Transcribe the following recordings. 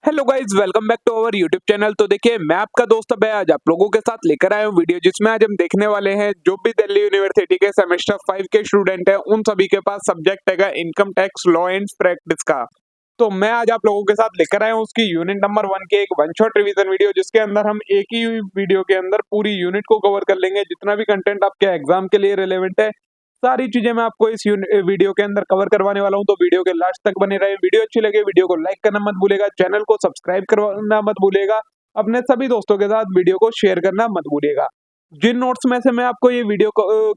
Hello guys, welcome back to our YouTube channel. तो देखिए, मैं आपका दोस्त अभय आज आप लोगों के साथ लेकर आया हूँ वीडियो, जिसमें आज हम देखने वाले हैं जो भी दिल्ली यूनिवर्सिटी के सेमेस्टर 5 के स्टूडेंट हैं उन सभी के पास सब्जेक्ट है income tax law and practice का। तो मैं आज आप लोगों के साथ लेकर आया हूँ उसकी यूनिट नंबर 1 के एक वन शॉट रिवीजन वीडियो, जिसके अंदर हम एक ही वीडियो के अंदर पूरी यूनिट को कवर कर लेंगे। जितना भी कंटेंट आपके एग्जाम के लिए रिलेवेंट है, सारी चीजें मैं आपको इस वीडियो के अंदर कवर करवाने वाला हूं। तो वीडियो के लास्ट तक बने रहे। वीडियो अच्छी लगे वीडियो को लाइक करना मत भूलेगा, चैनल को सब्सक्राइब करना मत भूलेगा, अपने सभी दोस्तों के साथ वीडियो को शेयर करना मत भूलिएगा। जिन नोट्स में से मैं आपको ये वीडियो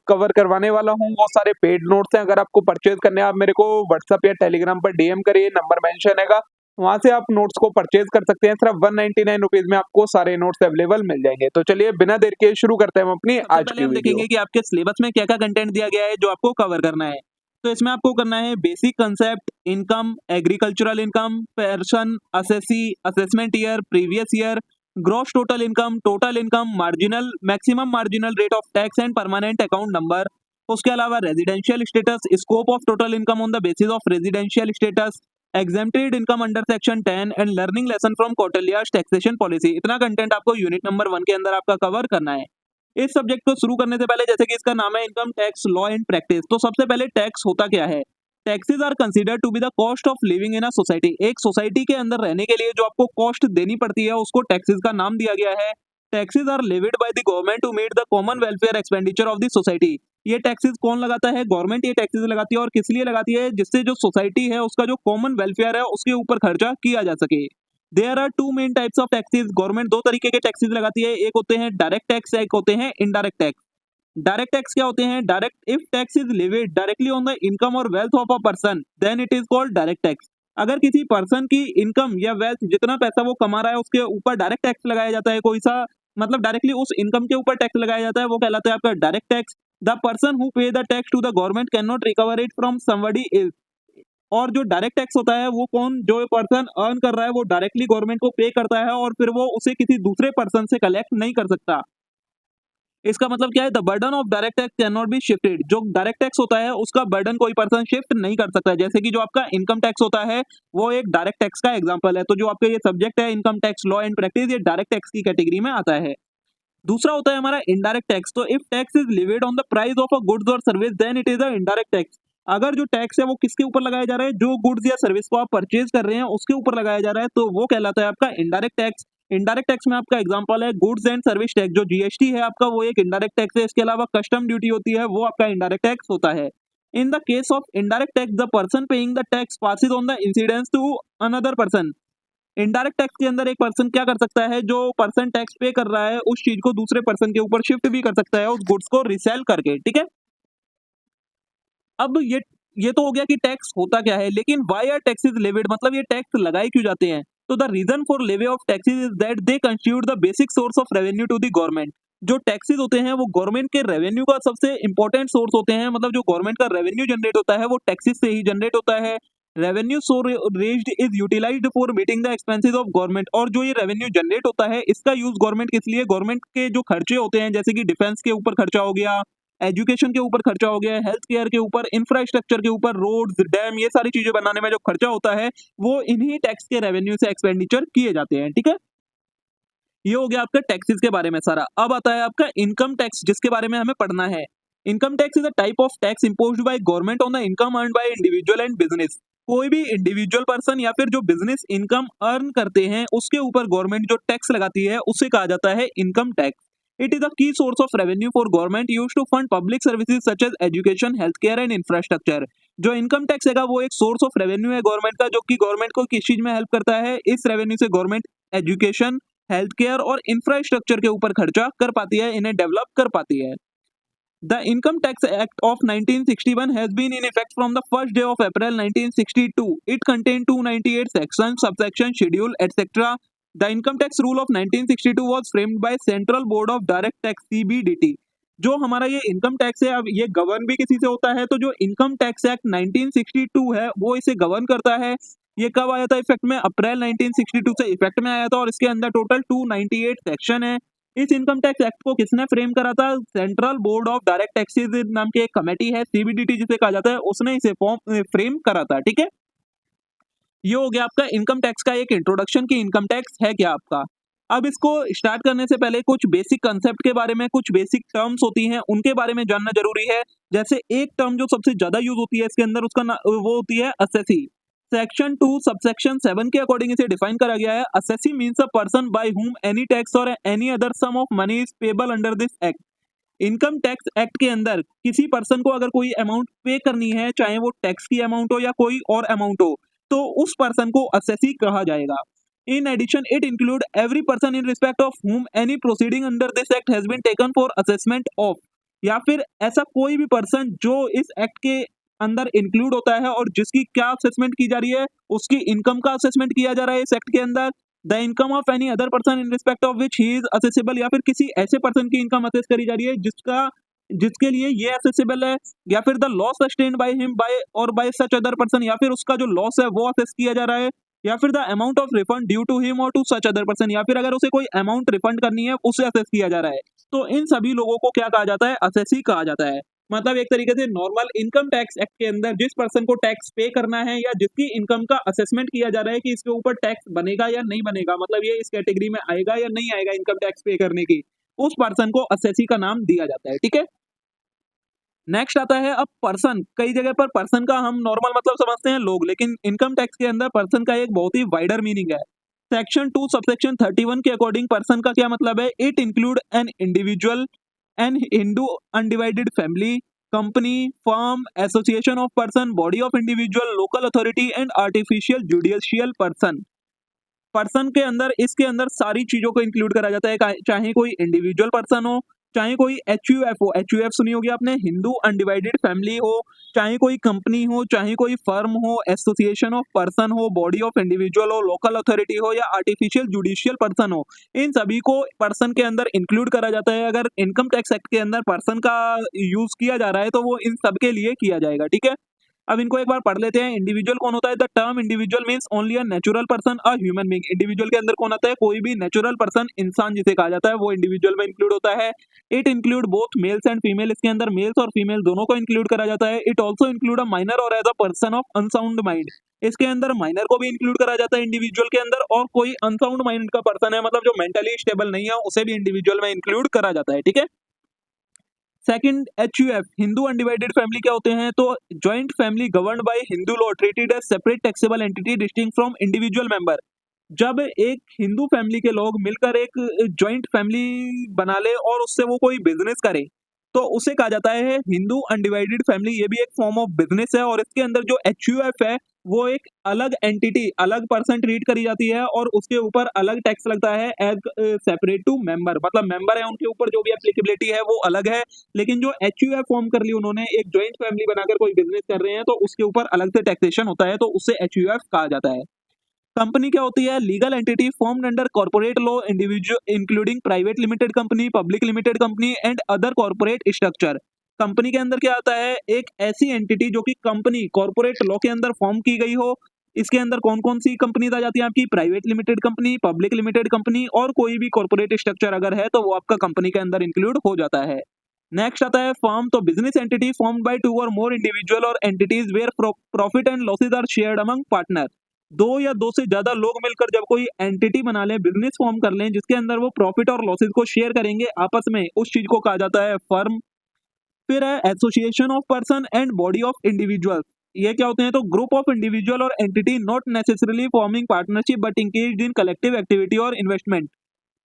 कवर करवाने वाला हूँ वो सारे पेड नोट्स हैं। अगर आपको परचेज करने हैं, आप मेरे को व्हाट्सएप या टेलीग्राम पर डीएम करिए, नंबर मेंशन है, वहां से आप नोट्स को परचेज कर सकते हैं। सिर्फ 199 रुपीज में आपको सारे नोट्स अवेलेबल मिल जाएंगे। तो चलिए बिना देर के शुरू करते हैं हम अपनी सबसे आज पहले की हम वीडियो। देखेंगे कि आपके सिलेबस में क्या-क्या कंटेंट दिया गया है जो आपको कवर करना है। तो इसमें आपको करना है basic concept, income, agricultural income, person, assessee, assessment year, previous year, gross total income, marginal, maximum marginal rate of tax and permanent account number. उसके अलावा residential status, scope of total income on the basis of residential status, exempted income under section 10 and learning lesson from Kautilya's taxation policy. इतना content आपको unit number 1 के अंदर आपका cover करना है। इस सब्जेक्ट को शुरू करने से पहले, जैसे कि इसका नाम है income tax law and practice, तो सबसे पहले टैक्स होता क्या है। Taxes are considered to be the cost of living in a society. एक सोसाइटी के अंदर रहने के लिए जो आपको कॉस्ट देनी पड़ती है उसको टैक्सेस का नाम दिया गया है। Taxes are levied by the government to meet the common welfare expenditure of the society. ये टैक्सेस कौन लगाता है? गवर्नमेंट ये टैक्सेस लगाती है। और किस लिए लगाती है? जिससे जो सोसाइटी है उसका जो कॉमन वेलफेयर है उसके ऊपर खर्चा किया जा सके। There are two main types of taxes. Government दो तरीके के टैक्सेस लगाती है, एक होते हैं डायरेक्ट टैक्स, एक होते हैं इनडायरेक्ट टैक्स। डायरेक्ट टैक्स क्या होते हैं? Direct if tax is levied directly on the income और wealth of a person, then it is called direct tax. अगर किसी पर्सन की इनकम या वेल्थ, जितना पैसा वो कमा रहा है उसके ऊपर डायरेक्ट टैक्स लगाया जाता है, कोई सा मतलब डायरेक्टली उस इनकम के ऊपर टैक्स लगाया जाता है, वो कहलाता है आपका direct tax. The person who pay the tax to the government can not recover it from somebody is. और जो डायरेक्ट टैक्स होता है वो कौन, जो पर्सन अर्न कर रहा है वो डायरेक्टली गवर्नमेंट को पे करता है और फिर वो उसे किसी दूसरे पर्सन से कलेक्ट नहीं कर सकता। इसका मतलब क्या है? The burden of direct tax can not be shifted. जो डायरेक्ट टैक्स होता है उसका बर्डन कोई पर्सन शिफ्ट नहीं कर सकता। जैसे कि जो आपका इनकम टैक्स होता है वो एक डायरेक्ट टैक्स का एग्जांपल है। तो जो आपका ये सब्जेक्ट है income tax law and practice, ये डायरेक्ट टैक्स की कैटेगरी में आता है। दूसरा होता है हमारा इनडायरेक्ट टैक्स। तो if tax is levied on the price of a goods और service, then it is a indirect tax. अगर जो टैक्स है वो किसके ऊपर लगाया जा रहा है? जो गुड्स या सर्विस को आप परचेज कर रहे हैं उसके ऊपर लगाया जा रहा है, तो वो कहलाता है आपका इनडायरेक्ट टैक्स। इनडायरेक्ट टैक्स में आपका एग्जांपल है गुड्स एंड सर्विस टैक्स। जो जीएसटी है आपका वो एक इनडायरेक्ट टैक्स है। इसके अलावा कस्टम ड्यूटी होती है, वो आपका इनडायरेक्ट टैक्स होता है। In the case of indirect tax, the person paying the tax passes on the incidence to another person. Indirect tax के अंदर एक पर्सन क्या कर सकता है? जो पर्सन टैक्स पे कर रहा है उस चीज को दूसरे पर्सन के ऊपर शिफ्ट भी कर सकता है, उस गुड्स को रिसेल करके। ठीक है, अब ये तो हो गया कि टैक्स होता क्या है। लेकिन वाई आर टैक्सेस लेविड, मतलब ये टैक्स लगाए क्यों जाते हैं? तो the reason for levy of taxes is that they constitute the basic source of revenue to the government. जो टैक्सेस होते हैं वो गवर्नमेंट के रेवेन्यू का सबसे इंपॉर्टेंट सोर्स होते हैं। मतलब जो गवर्नमेंट का रेवेन्यू जनरेट होता है वो टैक्सेस से ही जनरेट होता है। Revenue so raised is utilized for meeting the expenses of government. और जो ये रेवेन्यू जनरेट होता है इसका यूज गवर्नमेंट किस लिए? गवर्नमेंट के जो खर्चे होते हैं, जैसे कि डिफेंस के ऊपर खर्चा हो गया, एजुकेशन के ऊपर खर्चा हो गया, हेल्थ केयर के ऊपर, इंफ्रास्ट्रक्चर के ऊपर, रोड्स, डैम, ये सारी चीजें बनाने में जो खर्चा होता है वो इन्हीं टैक्स के रेवेन्यू से एक्सपेंडिचर किए जाते हैं। ठीक है, ये हो गया आपका टैक्सेस के बारे में सारा। अब आता है आपका इनकम टैक्स, जिसके बारे में हमें पढ़ना है। Income tax is a type of tax imposed by government on the income earned by individual and business. कोई भी इंडिविजुअल पर्सन या फिर जो बिजनेस इनकम अर्न करते हैं उसके ऊपर गवर्नमेंट जो टैक्स लगाती है उसे कहा जाता है income tax. It is a key source of revenue for government used to fund public services such as education, health care and infrastructure. जो इनकम टैक्स है वो एक सोर्स ऑफ रेवेन्यू है गवर्नमेंट का, जो कि गवर्नमेंट को किस चीज में हेल्प करता है? इस रेवेन्यू से गवर्नमेंट एजुकेशन, हेल्थ केयर और इंफ्रास्ट्रक्चर के ऊपर खर्चा कर पाती है, इन्हें डेवलप कर पाती है। The Income Tax Act of 1961 has been in effect from the first day of April 1962. It contained 298 sections, subsection, schedule, etc. The income tax rule of 1962 was framed by Central Board of Direct Tax (CBDT). जो हमारा ये income tax है, अब ये govern भी किसी से होता है, तो जो इनकम टैक्स एक्ट 1962 है वो इसे गवर्न करता है। ये कब आया था इफेक्ट में? अप्रैल 1962 से इफेक्ट में आया था और इसके अंदर टोटल 298 सेक्शन है। इस इनकम टैक्स एक्ट को किसने फ्रेम करा था? Central board of direct taxes नाम की एक कमेटी है, सीबीडीटी जिसे कहा जाता है, उसने इसे फ्रेम करा था। ठीक है, ये हो गया आपका इनकम टैक्स का एक इंट्रोडक्शन कि इनकम टैक्स है क्या आपका। अब इसको स्टार्ट करने से पहले कुछ बेसिक कंसेप्ट के बारे में, कुछ बेसिक टर्म्स होती हैं, उनके बारे में जानना ज़रूरी है। जैसे एक टर्म जो सबसे ज़्यादा यूज़ होती है इसके अंदर, उसका वो होती है असेसी। सेक्शन 2 सबसेक्शन 7 के अकॉर्डिंग इसे डिफाइन करा गया है। Assessee means a person by whom any tax और any other sum of money is payable under this act. Income tax act के अंदर किसी पर्सन को अगर कोई अमाउंट पे करनी है, चाहे वो टैक्स की अमाउंट हो या कोई और अमाउंट हो, तो उस पर्सन को असेसी कहा जाएगा। In addition it include every person in respect of whom any proceeding under this act has been taken for assessment of, या फिर ऐसा कोई भी पर्सन जो इस एक्ट के अंदर इंक्लूड होता है और जिसकी क्या असेसमेंट की जा रही है, उसकी इनकम का असेसमेंट किया जा रहा है इस एक्ट के अंदर। The income of any other person in respect of which he is accessible, या फिर किसी ऐसे पर्सन की इनकम असेस करी जा रही है जिसके लिए ये असेसेबल है, या फिर the loss sustained by him by और बाय सच अदर पर्सन, या फिर उसका जो लॉस है वो असेस किया जा रहा है, या फिर the amount of refund due to him और टू सच अदर पर्सन, या फिर अगर उसे कोई अमाउंट रिफंड करनी है उसे असेस किया जा रहा है। तो इन सभी लोगों को क्या कहा जाता है? असेसी कहा जाता है। मतलब एक तरीके से नॉर्मल इनकम टैक्स एक्ट के अंदर जिस पर्सन को टैक्स पे करना है या जिसकी इनकम का असेसमेंट किया जा रहा है कि इसके ऊपर टैक्स बनेगा या नहीं बनेगा, मतलब ये इस कैटेगरी में आएगा या नहीं आएगा इनकम टैक्स पे करने की, उस पर्सन को असेसी का नाम दिया जाता है। ठीक है, नेक्स्ट आता है अब पर्सन। कई जगह पर पर्सन का हम नॉर्मल मतलब समझते हैं लोग, लेकिन इनकम टैक्स के अंदर पर्सन का एक बहुत ही वाइडर मीनिंग है। सेक्शन 2 सबसेक्शन 31 के अकॉर्डिंग पर्सन का क्या मतलब है? It include an individual, an Hindu undivided family, company, firm, association of person, body of individual, local authority and artificial judicial person. Person के अंदर इसके अंदर सारी चीजों को इंक्लूड करा जाता है, चाहे कोई इंडिविजुअल पर्सन हो, चाहे कोई एचयूएफ हो, एचयूएफ सुनी होगी आपने, हिंदू अनडिवाइडेड फैमिली हो, चाहे कोई कंपनी हो, चाहे कोई फर्म हो, एसोसिएशन ऑफ पर्सन हो, बॉडी ऑफ इंडिविजुअल हो, लोकल अथॉरिटी हो या आर्टिफिशियल जुडिशियल पर्सन हो, इन सभी को पर्सन के अंदर इंक्लूड करा जाता है। अगर इनकम टैक्स एक्ट के अंदर पर्सन का यूज किया जा रहा है तो वो इन सब के लिए किया जाएगा। ठीक है, अब इनको एक बार पढ़ लेते हैं। इंडिविजुअल कौन होता है? The term individual means only a natural person, a human being. Individual के अंदर कौन आता है? कोई भी नेचुरल पर्सन, इंसान जिसे कहा जाता है, वो इंडिविजुअल में इंक्लूड होता है। It include both mails and female, इसके अंदर मेल्स और फीमेल दोनों को इंक्लूड करा जाता है। It also include a minor और as a person of unsound mind, इसके अंदर माइनर को भी इंक्लूड करा जाता है इंडिविजुअल के अंदर, और कोई अनसाउंड माइंड का पर्सन है, मतलब जो मेंटली स्टेबल नहीं है, उसे भी इंडिविजुअल में इंक्लूड करा जाता है। ठीक है, second HUF, Hindu undivided family क्या होते हैं? तो joint family governed by Hindu law, treated as separate taxable entity distinct from individual member. जब एक हिंदू फैमिली के लोग मिलकर एक जॉइंट फैमिली बना ले और उससे वो कोई बिजनेस करे, तो उसे कहा जाता है हिंदू अनडिवाइडेड फैमिली। ये भी एक फॉर्म ऑफ बिजनेस है, और इसके अंदर जो एचयूएफ है वो एक अलग एंटिटी, अलग पर्सन ट्रीट करी जाती है और उसके ऊपर अलग टैक्स लगता है एज सेपरेट टू मेंबर। मतलब मेंबर है उनके ऊपर जो भी एप्लीकेबिलिटी है वो अलग है, लेकिन जो एचयूएफ फॉर्म कर ली उन्होंने, एक जॉइंट फैमिली बनाकर कोई बिजनेस कर रहे हैं, तो उसके ऊपर अलग से टैक्सेशन होता है, तो उससे एचयूएफ कहा जाता है। कंपनी क्या होती है? Legal entity formed under corporate law, individual including private limited company, public limited company and other corporate structure. Company के अंदर क्या आता है? एक ऐसी एंटिटी जो कि कंपनी कॉर्पोरेट लॉ के अंदर फॉर्म की गई हो। इसके अंदर कौन कौन सी कंपनीज आ जाती है आपकी? Private limited company, public limited company, और कोई भी कॉर्पोरेट स्ट्रक्चर अगर है तो वो आपका कंपनी के अंदर इंक्लूड हो जाता है। नेक्स्ट आता है फर्म। तो business entity formed by two और मोर इंडिविजुअल और entities where profit and losses are shared among partner. दो या दो से ज्यादा लोग मिलकर जब कोई एंटिटी बना लें, बिजनेस फॉर्म कर लें, जिसके अंदर वो प्रॉफिट और लॉसेज को शेयर करेंगे आपस में, उस चीज को कहा जाता है फर्म। फिर है association of person and body of individual. ये क्या होते हैं? तो ग्रुप ऑफ इंडिविजुअल और entity not necessarily forming partnership but engaged in collective activity और इन्वेस्टमेंट।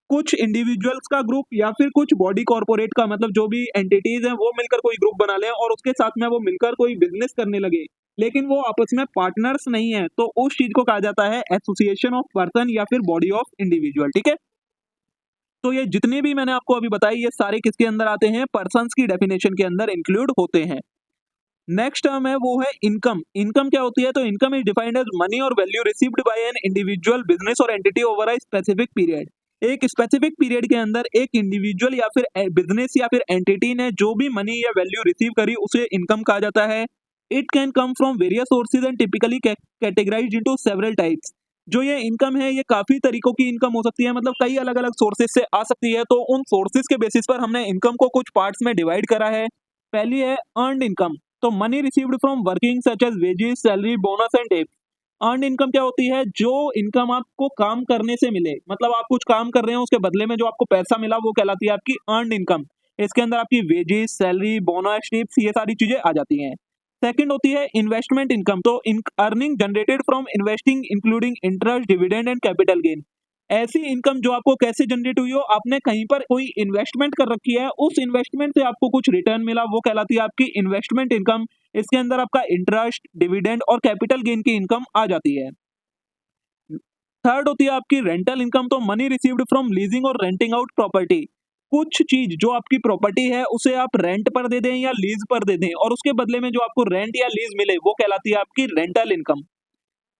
कुछ इंडिविजुअल्स का ग्रुप या फिर कुछ बॉडी कॉर्पोरेट का, मतलब जो भी एंटिटीज हैं वो मिलकर कोई ग्रुप बना लें और उसके साथ में वो मिलकर कोई बिजनेस करने लगे, लेकिन वो आपस में पार्टनर्स नहीं है, तो उस चीज को कहा जाता है एसोसिएशन ऑफ पर्सन या फिर बॉडी ऑफ इंडिविजुअल। ठीक है, तो ये जितने भी मैंने आपको अभी बताई, ये सारे किसके अंदर आते हैं? पर्सन्स की डेफिनेशन के अंदर इंक्लूड होते हैं। नेक्स्ट टर्म है वो है इनकम। इनकम क्या होती है? तो income is defined as money और value received by an individual business और entity over a specific period. एक स्पेसिफिक पीरियड के अंदर एक इंडिविजुअल या फिर बिजनेस या फिर एंटिटी ने जो भी मनी या वैल्यू रिसीव करी उसे इनकम कहा जाता है। It can come from various sources and typically categorised into several types. जो ये इनकम है ये काफी तरीकों की इनकम हो सकती है, मतलब कई अलग अलग सोर्सेज से आ सकती है, तो उन सोर्सेज के बेसिस पर हमने इनकम को कुछ पार्ट्स में डिवाइड करा है। पहली है अर्नड इनकम। तो money received from working such as wages, salary, bonus and tips. Earn income क्या होती है? जो इनकम आपको काम करने से मिले, मतलब आप कुछ काम कर रहे हो उसके बदले में जो आपको पैसा मिला वो कहलाती है आपकी अर्न इनकम। इसके अंदर आपकी वेजेस, सैलरी, बोनस, टिप्स ये सारी चीजें आ जाती हैं। सेकंड होती है इन्वेस्टमेंट इनकम, तो earning generated from investing including interest, dividend and capital gain. ऐसी इनकम जो आपको कैसे जनरेट हुई हो, आपने कहीं पर कोई इन्वेस्टमेंट कर रखी है, उस इन्वेस्टमेंट से आपको कुछ रिटर्न मिला, वो कहलाती है आपकी इन्वेस्टमेंट इनकम। इसके अंदर आपका इंटरेस्ट, डिविडेंड और कैपिटल गेन की इनकम आ जाती है। थर्ड होती है आपकी रेंटल इनकम, तो मनी रिसीव्ड फ्रॉम लीजिंग और रेंटिंग आउट प्रॉपर्टी। कुछ चीज जो आपकी प्रॉपर्टी है उसे आप रेंट पर दे दें या लीज पर दे दें और उसके बदले में जो आपको रेंट या लीज मिले वो कहलाती है आपकी रेंटल इनकम।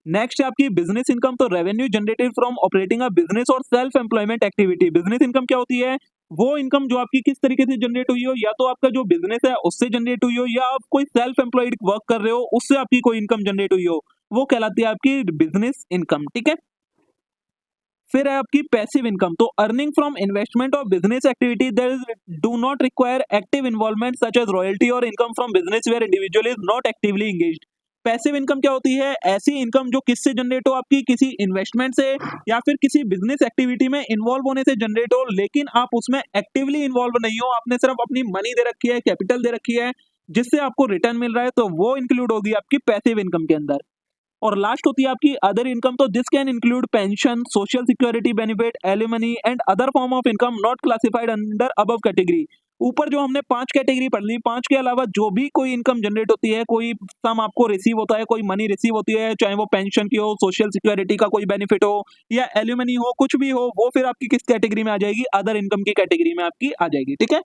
नेक्स्ट है आपकी बिजनेस इनकम, तो revenue generated from operating a business और self employment activity. Business income क्या होती है? वो इनकम जो आपकी किस तरीके से जनरेट हुई हो, या तो आपका जो बिजनेस है उससे जनरेट हुई हो या आप कोई सेल्फ एम्प्लॉयड वर्क कर रहे हो उससे आपकी कोई इनकम जनरेट हुई हो, वो कहलाती है आपकी बिजनेस इनकम। ठीक है। फिर है आपकी पैसिव इनकम, तो अर्निंग फ्रॉम इन्वेस्टमेंट और business activity that do not require active involvement such as royalty और income from business where individual is not actively engaged. Passive income क्या होती है? ऐसी इनकम जो किससे जनरेट हो, आपकी किसी इन्वेस्टमेंट से या फिर किसी बिजनेस एक्टिविटी में इन्वॉल्व होने से जनरेट हो, लेकिन आप उसमें एक्टिवली इन्वॉल्व नहीं हो, आपने सिर्फ अपनी मनी दे रखी है, कैपिटल दे रखी है, जिससे आपको रिटर्न मिल रहा है, तो वो इंक्लूड होगी आपकी पैसिव इनकम के अंदर। और लास्ट होती है आपकी अदर इनकम, तो this can include pension, social security benefit, alimony and other form of income not classified under above category. ऊपर जो हमने 5 कैटेगरी पढ़ ली, 5 के अलावा जो भी कोई इनकम जनरेट होती है, कोई सम आपको रिसीव होता है, कोई मनी रिसीव होती है, चाहे वो पेंशन की हो, सोशल सिक्योरिटी का कोई बेनिफिट हो या एलिमनी हो, कुछ भी हो, वो फिर आपकी किस कैटेगरी में आ जाएगी? अदर इनकम की कैटेगरी में आपकी आ जाएगी। ठीक है।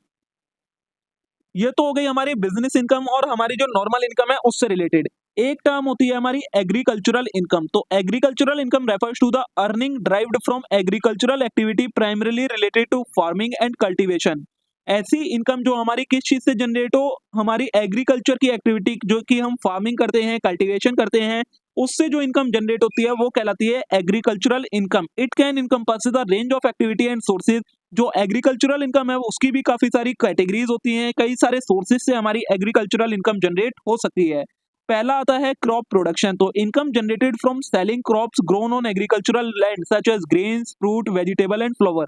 ये तो हो गई हमारी बिजनेस इनकम और हमारी जो नॉर्मल इनकम है उससे रिलेटेड। एक टर्म होती है हमारी एग्रीकल्चरल इनकम, तो agricultural income refers to the earning derived from agricultural activity primarily related to farming and cultivation. ऐसी इनकम जो हमारी किस चीज से जनरेट हो, हमारी एग्रीकल्चर की एक्टिविटी जो कि हम फार्मिंग करते हैं, कल्टीवेशन करते हैं, उससे जो इनकम जनरेट होती है वो कहलाती है agricultural income. It can encompass the range of activity and sources. जो एग्रीकल्चरल इनकम है उसकी भी काफी सारी कैटेगरीज होती हैं, कई सारे सोर्सेज से हमारी एग्रीकल्चरल इनकम जनरेट हो सकती है। पहला आता है क्रॉप प्रोडक्शन, तो income generated from selling crops grown on agricultural land such as grains, fruit, vegetable and flower.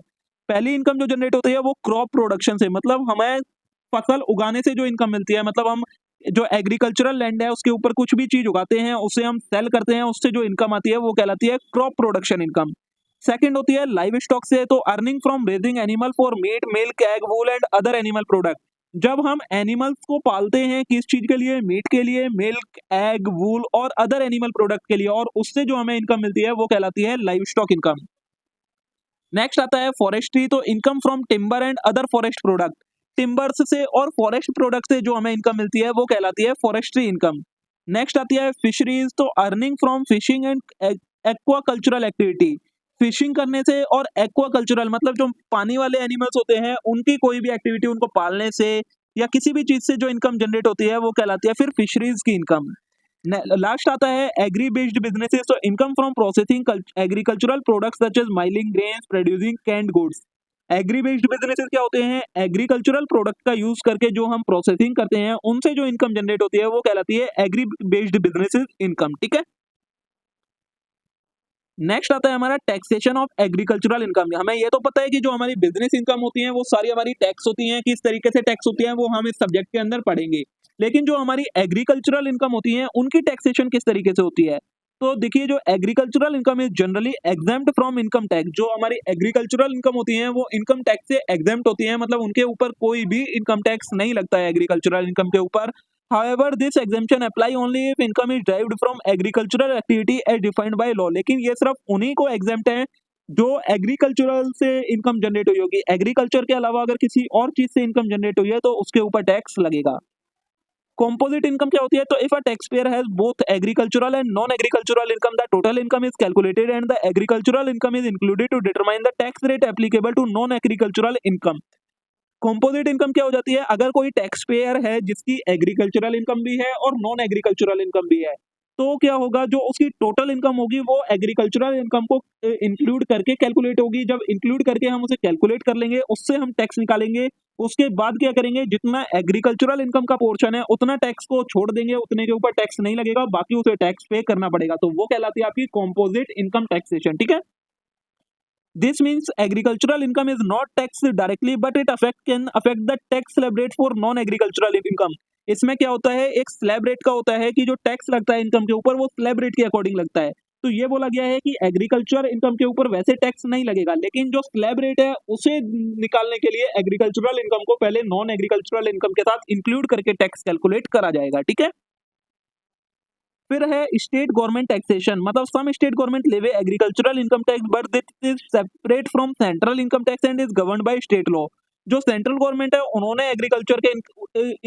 पहली इनकम जो जनरेट होती है वो क्रॉप प्रोडक्शन से, मतलब हमें फसल उगाने से जो इनकम मिलती है, मतलब हम जो एग्रीकल्चरल लैंड है उसके ऊपर कुछ भी चीज उगाते हैं, उसे हम सेल करते हैं, उससे जो इनकम आती है वो कहलाती है क्रॉप प्रोडक्शन इनकम। सेकंड होती है लाइव स्टॉक से, तो earning from raising animal for meet, milk, egg, wool and other animal product. जब हम एनिमल्स को पालते हैं किस चीज के लिए? मीट के लिए, मिल्क, एग, वूल और अदर एनिमल प्रोडक्ट के लिए, और उससे जो हमें इनकम मिलती है वो कहलाती है लाइव स्टॉक इनकम। नेक्स्ट आता है फॉरेस्ट्री, तो income from timber and other forest product. Timbers से और फॉरेस्ट प्रोडक्ट से जो हमें इनकम मिलती है वो कहलाती है फॉरेस्ट्री इनकम। नेक्स्ट आती है फिशरीज, तो earning from fishing and aquacultural activity. Fishing करने से और एक्वाकल्चरल मतलब जो पानी वाले एनिमल्स होते हैं उनकी कोई भी एक्टिविटी, उनको पालने से या किसी भी चीज से जो इनकम जनरेट होती है वो कहलाती है फिर फिशरीज की इनकम। लास्ट आता है एग्री बेस्ड बिजनेसेस, तो income from processing agricultural products such as milling grains, producing canned goods. Agri based businesses क्या होते हैं? एग्रीकल्चरल प्रोडक्ट का यूज करके जो हम प्रोसेसिंग करते हैं उनसे जो इनकम जनरेट होती है वो कहलाती है एग्री बेस्ड बिजनेसेस इनकम। ठीक है। नेक्स्ट आता है हमारा टैक्सेशन ऑफ एग्रीकल्चरल इनकम। हमें ये तो पता है कि जो हमारी बिजनेस इनकम होती है वो सारी हमारी टैक्स होती हैं, किस तरीके से टैक्स होती है वो हम इस सब्जेक्ट के अंदर पढ़ेंगे। लेकिन जो हमारी एग्रीकल्चरल इनकम होती है उनकी टैक्सेशन किस तरीके से होती है? तो देखिए, जो agricultural income is generally exempt from income tax. जो हमारी एग्रीकल्चरल इनकम होती है वो इनकम टैक्स से एग्जेम्प्ट होती है, मतलब उनके ऊपर कोई भी इनकम टैक्स नहीं लगता है एग्रीकल्चरल इनकम के ऊपर। However, this exemption apply only if income is derived from agricultural activity as defined by law। लेकिन ये सिर्फ उन्हीं को exempt है जो एग्रीकल्चरल से इनकम जनरेट हुई होगी। एग्रीकल्चर के अलावा अगर किसी और चीज से इनकम जनरेट हुई है तो उसके ऊपर टैक्स लगेगा। कॉम्पोजिट इनकम क्या होती है? तो if a tax payer has both agricultural and non agricultural income, the total income is calculated and the agricultural income is included to determine the tax rate applicable to non agricultural income. Composite income क्या हो जाती है? अगर कोई tax payer है जिसकी agricultural income भी है और नॉन एग्रीकल्चरल इनकम भी है, तो क्या होगा, जो उसकी टोटल इनकम होगी वो एग्रीकल्चरल इनकम को इंक्लूड करके कैलकुलेट होगी। जब इंक्लूड करके हम उसे कैलकुलेट कर लेंगे, उससे हम टैक्स निकालेंगे। उसके बाद क्या करेंगे, जितना एग्रीकल्चरल इनकम का पोर्शन है उतना टैक्स को छोड़ देंगे, उतने के ऊपर टैक्स नहीं लगेगा, बाकी उसे टैक्स पे करना पड़ेगा। तो वो कहलाती है आपकी कॉम्पोजिट इनकम टैक्सेशन, ठीक है। This means agricultural income is not taxed directly, but it can affect the tax slab rate for non-agricultural income. इसमें क्या होता है, एक स्लैब रेट का होता है कि जो टैक्स लगता है इनकम के ऊपर वो स्लैब रेट के अकॉर्डिंग लगता है। तो ये बोला गया है कि एग्रीकल्चर इनकम के ऊपर वैसे टैक्स नहीं लगेगा, लेकिन जो स्लैब रेट है उसे निकालने के लिए एग्रीकल्चरल इनकम को पहले नॉन एग्रीकल्चरल इनकम के साथ इंक्लूड करके टैक्स कैलकुलेट करा जाएगा, ठीक है। फिर है स्टेट गवर्नमेंट टैक्सेशन, मतलब सम स्टेट गवर्नमेंट लेवे agricultural income tax but this is separate from central income tax and is governed by state law. जो सेंट्रल गवर्नमेंट है उन्होंने एग्रीकल्चर के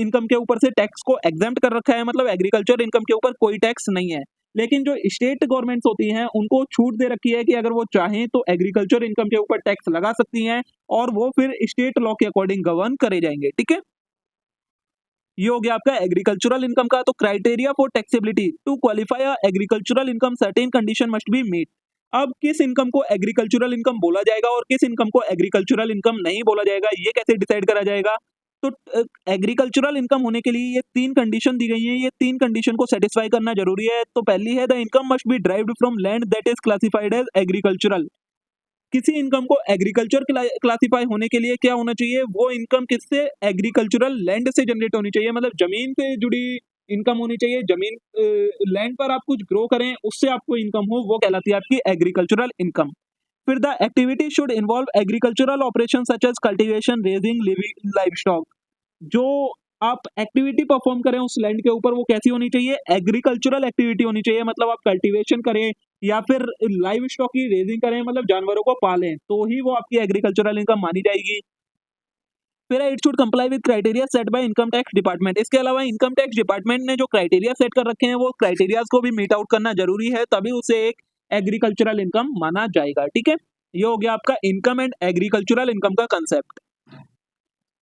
इनकम के ऊपर से टैक्स को एग्जेम्प्ट कर रखा है, मतलब एग्रीकल्चर इनकम के ऊपर कोई टैक्स नहीं है। लेकिन जो स्टेट गवर्नमेंट्स होती हैं उनको छूट दे रखी है कि अगर वो चाहें तो एग्रीकल्चर इनकम के ऊपर टैक्स लगा सकती हैं, और वो फिर स्टेट लॉ के अकॉर्डिंग गवर्न करे जाएंगे, ठीक है। ये हो गया आपका एग्रीकल्चरल इनकम का। तो criteria for taxability, to qualify agricultural income certain condition must be meet. अब किस इनकम को एग्रीकल्चरल इनकम बोला जाएगा और किस इनकम को एग्रीकल्चरल इनकम नहीं बोला जाएगा, ये कैसे डिसाइड करा जाएगा। तो एग्रीकल्चरल इनकम होने के लिए ये 3 कंडीशन दी गई हैं, ये 3 कंडीशन को सेटिस्फाई करना जरूरी है। तो पहली है, the income must be derived from land that is classified as agricultural. किसी इनकम को एग्रीकल्चर क्लासिफाई होने के लिए क्या होना चाहिए, वो इनकम किससे, एग्रीकल्चरल लैंड से जनरेट होनी चाहिए, मतलब जमीन से जुड़ी इनकम होनी चाहिए। जमीन लैंड पर आप कुछ ग्रो करें उससे आपको इनकम हो, वो कहलाती है आपकी एग्रीकल्चरल इनकम। फिर the activity should involve agricultural operation such as cultivation, raising, living livestock. जो आप एक्टिविटी परफॉर्म करें उस लैंड के ऊपर वो कैसी होनी चाहिए, एग्रीकल्चरल एक्टिविटी होनी चाहिए, मतलब आप कल्टीवेशन करें या फिर लाइव स्टॉक की रेजिंग करें, मतलब जानवरों को पालें, तो ही वो आपकी एग्रीकल्चरल इनकम मानी जाएगी। फिर it should comply with criteria set by income tax department. इसके अलावा इनकम टैक्स डिपार्टमेंट ने जो क्राइटेरिया सेट कर रखे हैं वो क्राइटेरियाज को भी मीट आउट करना जरूरी है, तभी उसे एक एग्रीकल्चरल इनकम माना जाएगा, ठीक है। ये हो गया आपका इनकम एंड एग्रीकल्चरल इनकम का कंसेप्ट।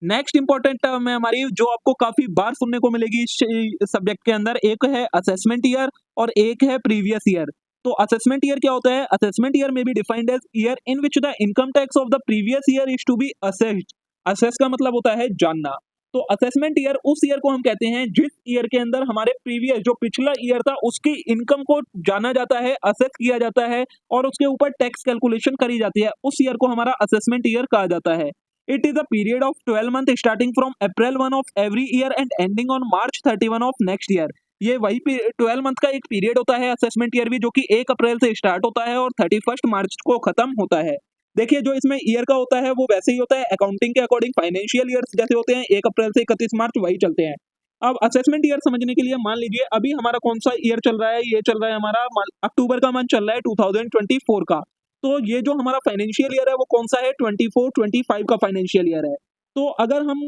नेक्स्ट इंपॉर्टेंट टर्म है हमारी, जो आपको काफी बार सुनने को मिलेगी इस सब्जेक्ट के अंदर, एक है असेसमेंट ईयर और एक है प्रीवियस ईयर। तो असेसमेंट ईयर क्या होता है, असेसमेंट ईयर में be defined as year in which the income tax of the previous year is to be assessed. Assess का मतलब होता है जानना। तो असेसमेंट ईयर उस ईयर को हम कहते हैं जिस ईयर के अंदर हमारे प्रीवियस जो पिछला ईयर था उसकी इनकम को जाना जाता है, असेस किया जाता है और उसके ऊपर टैक्स कैलकुलेशन करी जाती है, उस ईयर को हमारा असेसमेंट ईयर कहा जाता है। It is a period of 12 months starting from April 1 of every year and ending on March 31 of next year। ये वही 12 मंथ का एक पीरियड होता है असेसमेंट ईयर भी, जो कि 1 अप्रैल से स्टार्ट होता है और 31 मार्च को खत्म होता है। देखिए जो इसमें ईयर का होता है वो वैसे ही होता है अकाउंटिंग के अकॉर्डिंग, फाइनेंशियल ईयर्स जैसे होते हैं 1 अप्रैल से 31 मार्च वही चलते हैं। अब असेसमेंट ईयर समझने के लिए मान लीजिए अभी हमारा कौन सा ईयर चल रहा है, ये चल रहा है हमारा अक्टूबर का मंथ चल रहा है 2024 का। तो ये जो हमारा फाइनेंशियल ईयर है वो कौन सा है, 24-25 का फाइनेंशियल ईयर है। तो अगर हम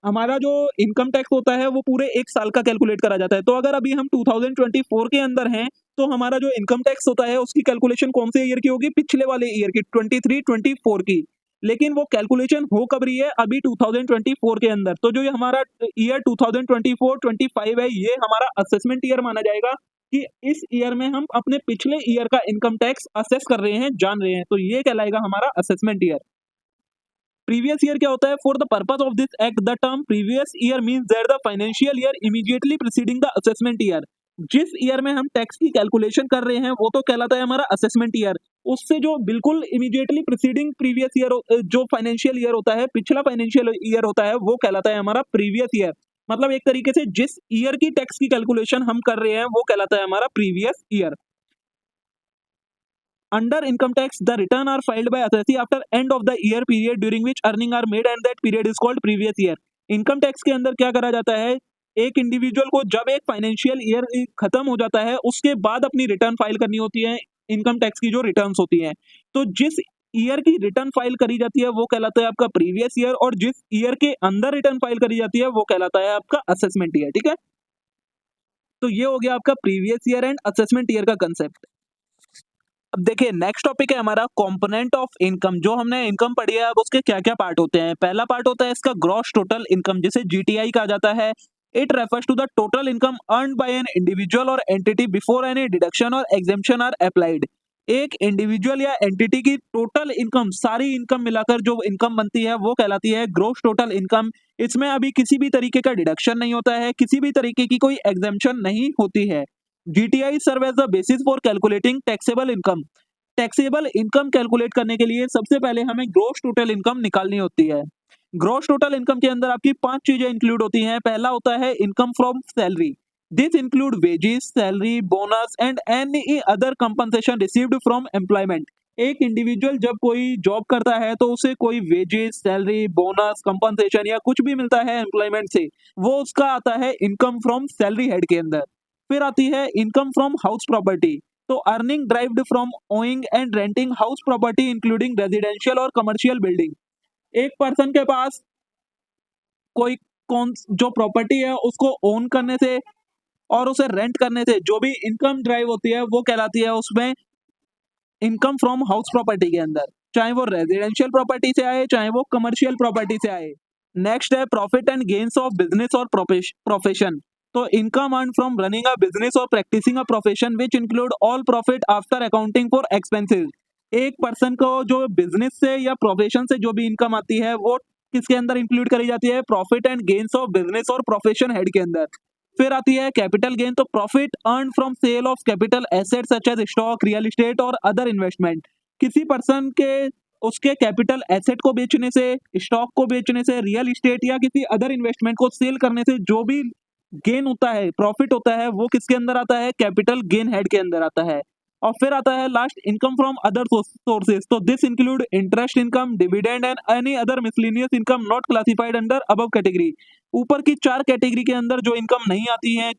हमारा जो इनकम टैक्स होता है वो पूरे 1 साल का कैलकुलेट करा जाता है। तो अगर अभी हम 2024 के अंदर हैं तो हमारा जो इनकम टैक्स होता है उसकी कैलकुलेशन कौन से ईयर की होगी, पिछले वाले ईयर की 23-24 की। लेकिन वो कैलकुलेशन हो कब रही है, अभी 2024 के अंदर। तो जो ये हमारा ईयर 2024-25 है ये हमारा असेसमेंट ईयर माना जाएगा कि इस ईयर में हम अपने पिछले ईयर का इनकम टैक्स असेस कर रहे हैं, जान रहे हैं, तो ये कहलाएगा हमारा असेसमेंट ईयर। प्रीवियस ईयर क्या होता है, for the purpose of this act the term previous year means that the financial year immediately preceding the assessment year. जिस ईयर में हम टैक्स की कैलकुलेशन कर रहे हैं वो तो कहलाता है हमारा असेसमेंट ईयर। उससे जो बिल्कुल इमीडिएटली प्रीसीडिंग प्रीवियस ईयर जो फाइनेंशियल ईयर होता है, पिछला फाइनेंशियल ईयर होता है, वो कहलाता है हमारा प्रीवियस ईयर। मतलब एक तरीके से जिस ईयर की टैक्स की कैलकुलेशन हम कर रहे हैं वो कहलाता है हमारा previous year. Under income tax, the return are filed by assessee after end of the year period during which earning are made and that period is called previous year। Income tax के अंदर क्या करा जाता है, एक individual को जब एक फाइनेंशियल ईयर खत्म हो जाता है उसके बाद अपनी रिटर्न फाइल करनी होती है, इनकम टैक्स की जो रिटर्न्स होती हैं। तो जिस ईयर की रिटर्न फाइल करी जाती है वो कहलाता है आपका प्रीवियस ईयर, और जिस ईयर के अंदर रिटर्न फाइल करी जाती है वो कहलाता है आपका असेसमेंट ईयर, ठीक है। तो ये हो गया आपका previous year and assessment year का कंसेप्ट। अब देखिए नेक्स्ट टॉपिक है हमारा कंपोनेंट ऑफ इनकम। जो हमने इनकम पढ़ी है अब उसके क्या क्या पार्ट होते हैं। पहला पार्ट होता है इसका ग्रॉस टोटल इनकम, जिसे जीटीआई कहा जाता है। It refers to the total income earned by an individual or entity before any deduction or exemption are applied. एक इंडिविजुअल या एंटिटी की टोटल इनकम, सारी इनकम मिलाकर जो इनकम बनती है वो कहलाती है ग्रॉस टोटल इनकम। इसमें अभी किसी भी तरीके का डिडक्शन नहीं होता है, किसी भी तरीके की कोई एग्जेम्पशन नहीं होती है। GTI serve as the basis for calculating taxable income. Taxable income calculate करने के लिए सबसे पहले हमें ग्रॉस टोटल इनकम निकालनी होती है। ग्रॉस टोटल इनकम के अंदर आपकी 5 चीजें इंक्लूड होती हैं। पहला होता है income from salary. This include wages, salary, bonus and any other compensation received from employment. एक इंडिविजुअल जब कोई जॉब करता है तो उसे कोई वेजेस, सैलरी, बोनस, कंपनसेशन या कुछ भी मिलता है एम्प्लॉयमेंट से, वो उसका आता है इनकम फ्रॉम सैलरी हेड के अंदर। फिर आती है इनकम फ्रॉम हाउस प्रॉपर्टी। तो earning derived from owing and renting house property including residential और कमर्शियल बिल्डिंग। एक पर्सन के पास कोई कौन जो प्रॉपर्टी है उसको ओन करने से और उसे रेंट करने से जो भी इनकम ड्राइव होती है वो कहलाती है उसमें इनकम फ्रॉम हाउस प्रॉपर्टी के अंदर, चाहे वो रेजिडेंशियल प्रॉपर्टी से आए चाहे वो कमर्शियल प्रॉपर्टी से आए। नेक्स्ट है profit and gains of business और प्रोफेशन। तो income earn from running a business और practicing a profession which include all profit after accounting for expenses. एक पर्सन को जो बिजनेस से या प्रोफेशन से जो भी इनकम आती है वो किसके अंदर इंक्लूड करी जाती है? Profit and gains of business और प्रोफेशन हेड के अंदर। फिर आती है कैपिटल गेन। तो profit earn from sale of capital assets such as stock, real estate और अदर इन्वेस्टमेंट। किसी पर्सन के उसके कैपिटल एसेट को बेचने से, स्टॉक को बेचने से, रियल एस्टेट या किसी अदर इन्वेस्टमेंट को सेल करने से जो भी गेन होता है, प्रॉफिट होता है, वो किसके अंदर आता है? कैपिटल गेन हेड के अंदर आता है। और फिर आता है last income from other sources. तो this include interest income, dividend and any other miscellaneous income not classified under above category. ऊपर की 4 कैटेगरी के अंदर जो इनकम नहीं आती है,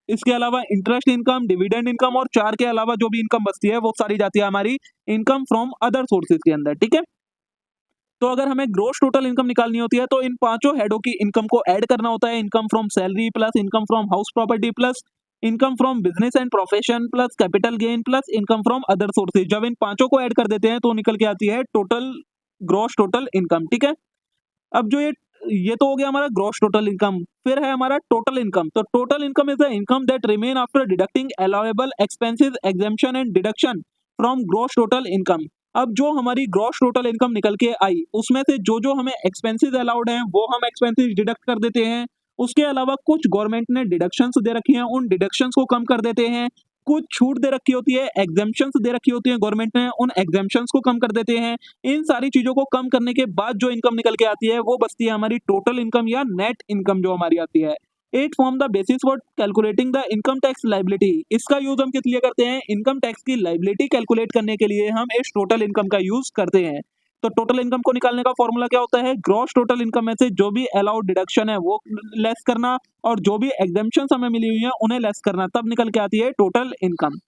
इसके अलावा इंटरेस्ट इनकम, डिविडेंड इनकम और 4 के अलावा जो भी इनकम बचती है वो सारी जाती है हमारी इनकम फ्रॉम अदर सोर्सेज के अंदर। ठीक है, तो अगर हमें ग्रॉस टोटल इनकम निकालनी होती है तो इन पांचों हेडों की इनकम को ऐड करना होता है। Income from salary plus income from house property plus income from business and profession plus capital gain plus income from other sources. जब इन पांचों को ऐड कर देते हैं तो निकल के आती है टोटल ग्रॉस टोटल इनकम। ठीक है, अब जो ये तो हो गया हमारा ग्रॉस टोटल इनकम। फिर है हमारा टोटल इनकम। तो total income is the income that remain after deducting allowable expenses, exemption and deduction from gross total income. अब जो हमारी ग्रॉस टोटल इनकम निकल के आई उसमें से जो जो हमें एक्सपेंसेस अलाउड हैं वो हम एक्सपेंसेस डिडक्ट कर देते हैं। उसके अलावा कुछ गवर्नमेंट ने डिडक्शंस दे रखी हैं, उन डिडक्शंस को कम कर देते हैं। कुछ छूट दे रखी होती है, एग्जेम्पशंस दे रखी होती है गवर्नमेंट ने, उन एग्जेम्पशंस को कम कर देते हैं। इन सारी चीजों को कम करने के बाद जो इनकम निकल के आती है वो बचती है हमारी टोटल इनकम या नेट इनकम जो हमारी आती है। It form the basis for calculating the income tax liability. इसका यूज हम किस लिए करते हैं? इनकम टैक्स की लाइबिलिटी कैलकुलेट करने के लिए हम इस टोटल इनकम का यूज करते हैं। तो टोटल इनकम को निकालने का फॉर्मूला क्या होता है? ग्रॉस टोटल इनकम में से जो भी अलाउड डिडक्शन है वो लेस करना और जो भी एग्जेम्पशन हमें मिली हुई है उन्हें लेस करना, तब निकल के आती है टोटल इनकम।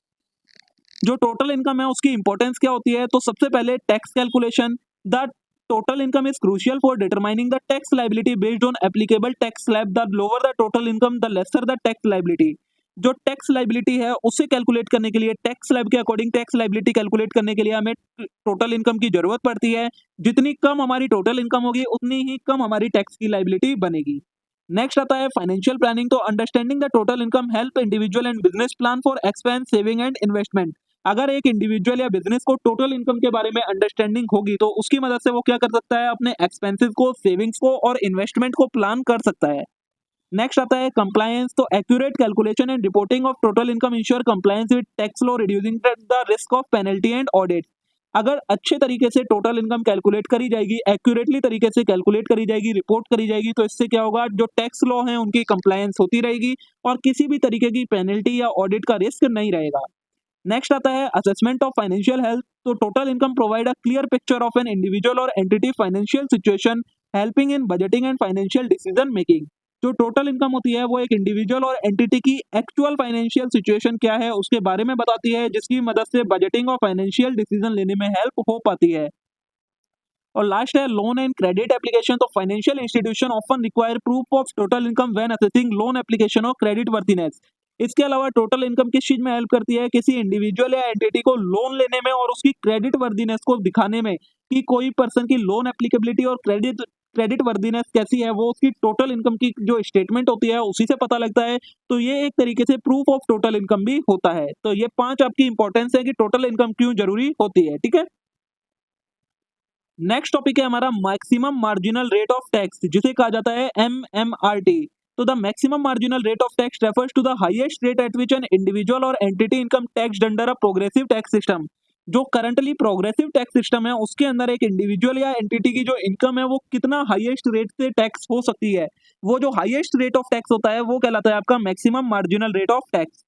जो टोटल इनकम है उसकी इंपॉर्टेंस क्या होती है? तो सबसे पहले tax calculation. The total income is crucial for determining the tax liability based on applicable tax slab. The lower the total income the lesser the tax liability. जो टैक्स लाइबिलिटी है उसे कैलकुलेट करने के लिए टैक्स स्लैब के according tax liability calculate करने के लिए हमें टोटल इनकम की जरूरत पड़ती है। जितनी कम हमारी टोटल इनकम होगी उतनी ही कम हमारी टैक्स की लाइबिलिटी बनेगी। नेक्स्ट आता है फाइनेंशियल प्लानिंग। तो understanding the total income help individual and business plan for expense, saving and investment. अगर एक इंडिविजुअल या बिजनेस को टोटल इनकम के बारे में अंडरस्टैंडिंग होगी तो उसकी मदद से वो क्या कर सकता है? अपने एक्सपेंसेस को, सेविंग्स को और इन्वेस्टमेंट को प्लान कर सकता है। नेक्स्ट आता है कंप्लायंस। तो accurate calculation and reporting of total income ensure compliance with tax law, reducing the risk of penalty and audit. अगर अच्छे तरीके से टोटल इनकम कैलकुलेट करी जाएगी, एक्यूरेटली तरीके से कैलकुलेट करी जाएगी, रिपोर्ट करी जाएगी, तो इससे क्या होगा? जो टैक्स लॉ है उनकी कंप्लायंस होती रहेगी और किसी भी तरीके की पेनल्टी या ऑडिट का रिस्क नहीं रहेगा। नेक्स्ट आता है असेसमेंट ऑफ फाइनेंशियल हेल्थ। तो total income provide a clear picture of an individual और entity financial situation, helping in budgeting and financial decision making. जो टोटल इनकम होती है वो एक इंडिविजुअल और एंटिटी की एक्चुअल फाइनेंशियल सिचुएशन क्या है उसके बारे में बताती है, जिसकी मदद से बजटिंग और फाइनेंशियल डिसीजन लेने में हेल्प हो पाती है। और लास्ट है लोन एंड क्रेडिट एप्लीकेशन। तो financial institution often require proof of total income when assessing loan application और क्रेडिट वर्थिनेस। इसके अलावा टोटल इनकम किस चीज में हेल्प करती है? किसी इंडिविजुअल या एंटिटी को लोन लेने में और उसकी क्रेडिट वर्थिनेस को दिखाने में कि कोई पर्सन की लोन एप्लीकेबिलिटी और क्रेडिट क्रेडिट वर्दीनेस कैसी है वो उसकी टोटल इनकम की जो स्टेटमेंट होती है उसी से पता लगता है। तो ये एक तरीके से प्रूफ ऑफ टोटल इनकम भी होता है। तो ये 5 आपकी इंपॉर्टेंस है कि टोटल इनकम क्यों जरूरी होती है, ठीक है। नेक्स्ट टॉपिक है हमारा maximum marginal rate of tax, जिसे कहा जाता है MMRT। तो the maximum marginal rate of tax refers to the highest rate at which an individual और entity income taxed under a progressive tax system. जो currently progressive tax system है उसके अंदर एक इंडिविजुअल या एंटिटी की जो इनकम है वो कितना हाईएस्ट रेट से टैक्स हो सकती है, वो जो हाईएस्ट रेट ऑफ टैक्स होता है वो कहलाता है आपका maximum marginal rate of tax.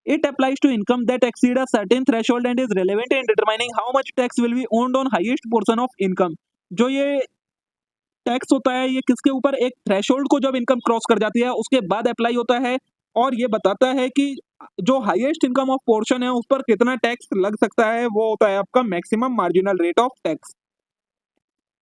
It applies to income that exceed a certain threshold and is relevant in determining how much tax will be owned on highest portion of income। जो ये tax होता है ये किसके ऊपर, एक threshold को जब इनकम क्रॉस कर जाती है उसके बाद अप्लाई होता है, और ये बताता है कि जो हाईएस्ट इनकम ऑफ पोर्शन है उस पर कितना टैक्स लग सकता है, वो होता है आपका maximum marginal rate of tax.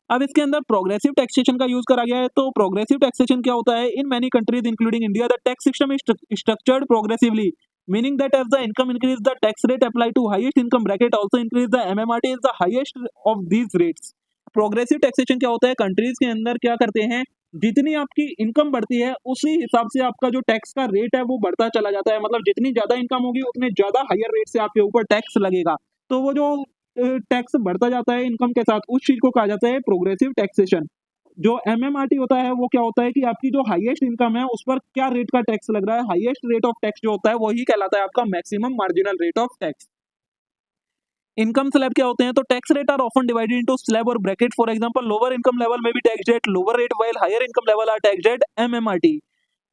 अब इसके अंदर प्रोग्रेसिव टैक्सेशन का यूज करा गया है। तो प्रोग्रेसिव टैक्सेशन क्या होता है, in many countries including India the tax system is structured progressively, meaning that as the income increase the tax rate applied to highest income bracket also increase। the MMRT is the highest of these rates। Progressive taxation क्या होता है, countries के अंदर क्या करते हैं, जितनी आपकी इनकम बढ़ती है उसी हिसाब से आपका जो टैक्स का रेट है वो बढ़ता चला जाता है। मतलब जितनी ज्यादा इनकम होगी उतने ज्यादा हायर रेट से आपके ऊपर टैक्स लगेगा। तो वो जो टैक्स बढ़ता जाता है इनकम के साथ उस चीज को कहा जाता है प्रोग्रेसिव टैक्सेशन। जो MMRT होता है वो क्या होता है कि आपकी जो हाईएस्ट इनकम है उस पर क्या रेट का टैक्स लग रहा है, हाईएस्ट रेट ऑफ टैक्स जो होता है वही कहलाता है आपका maximum marginal rate of tax. Income slab क्या होते हैं, तो tax rate are often divided into slab और bracket. For example lower income level may be tax at lower rate while higher income level are tax at MMRT।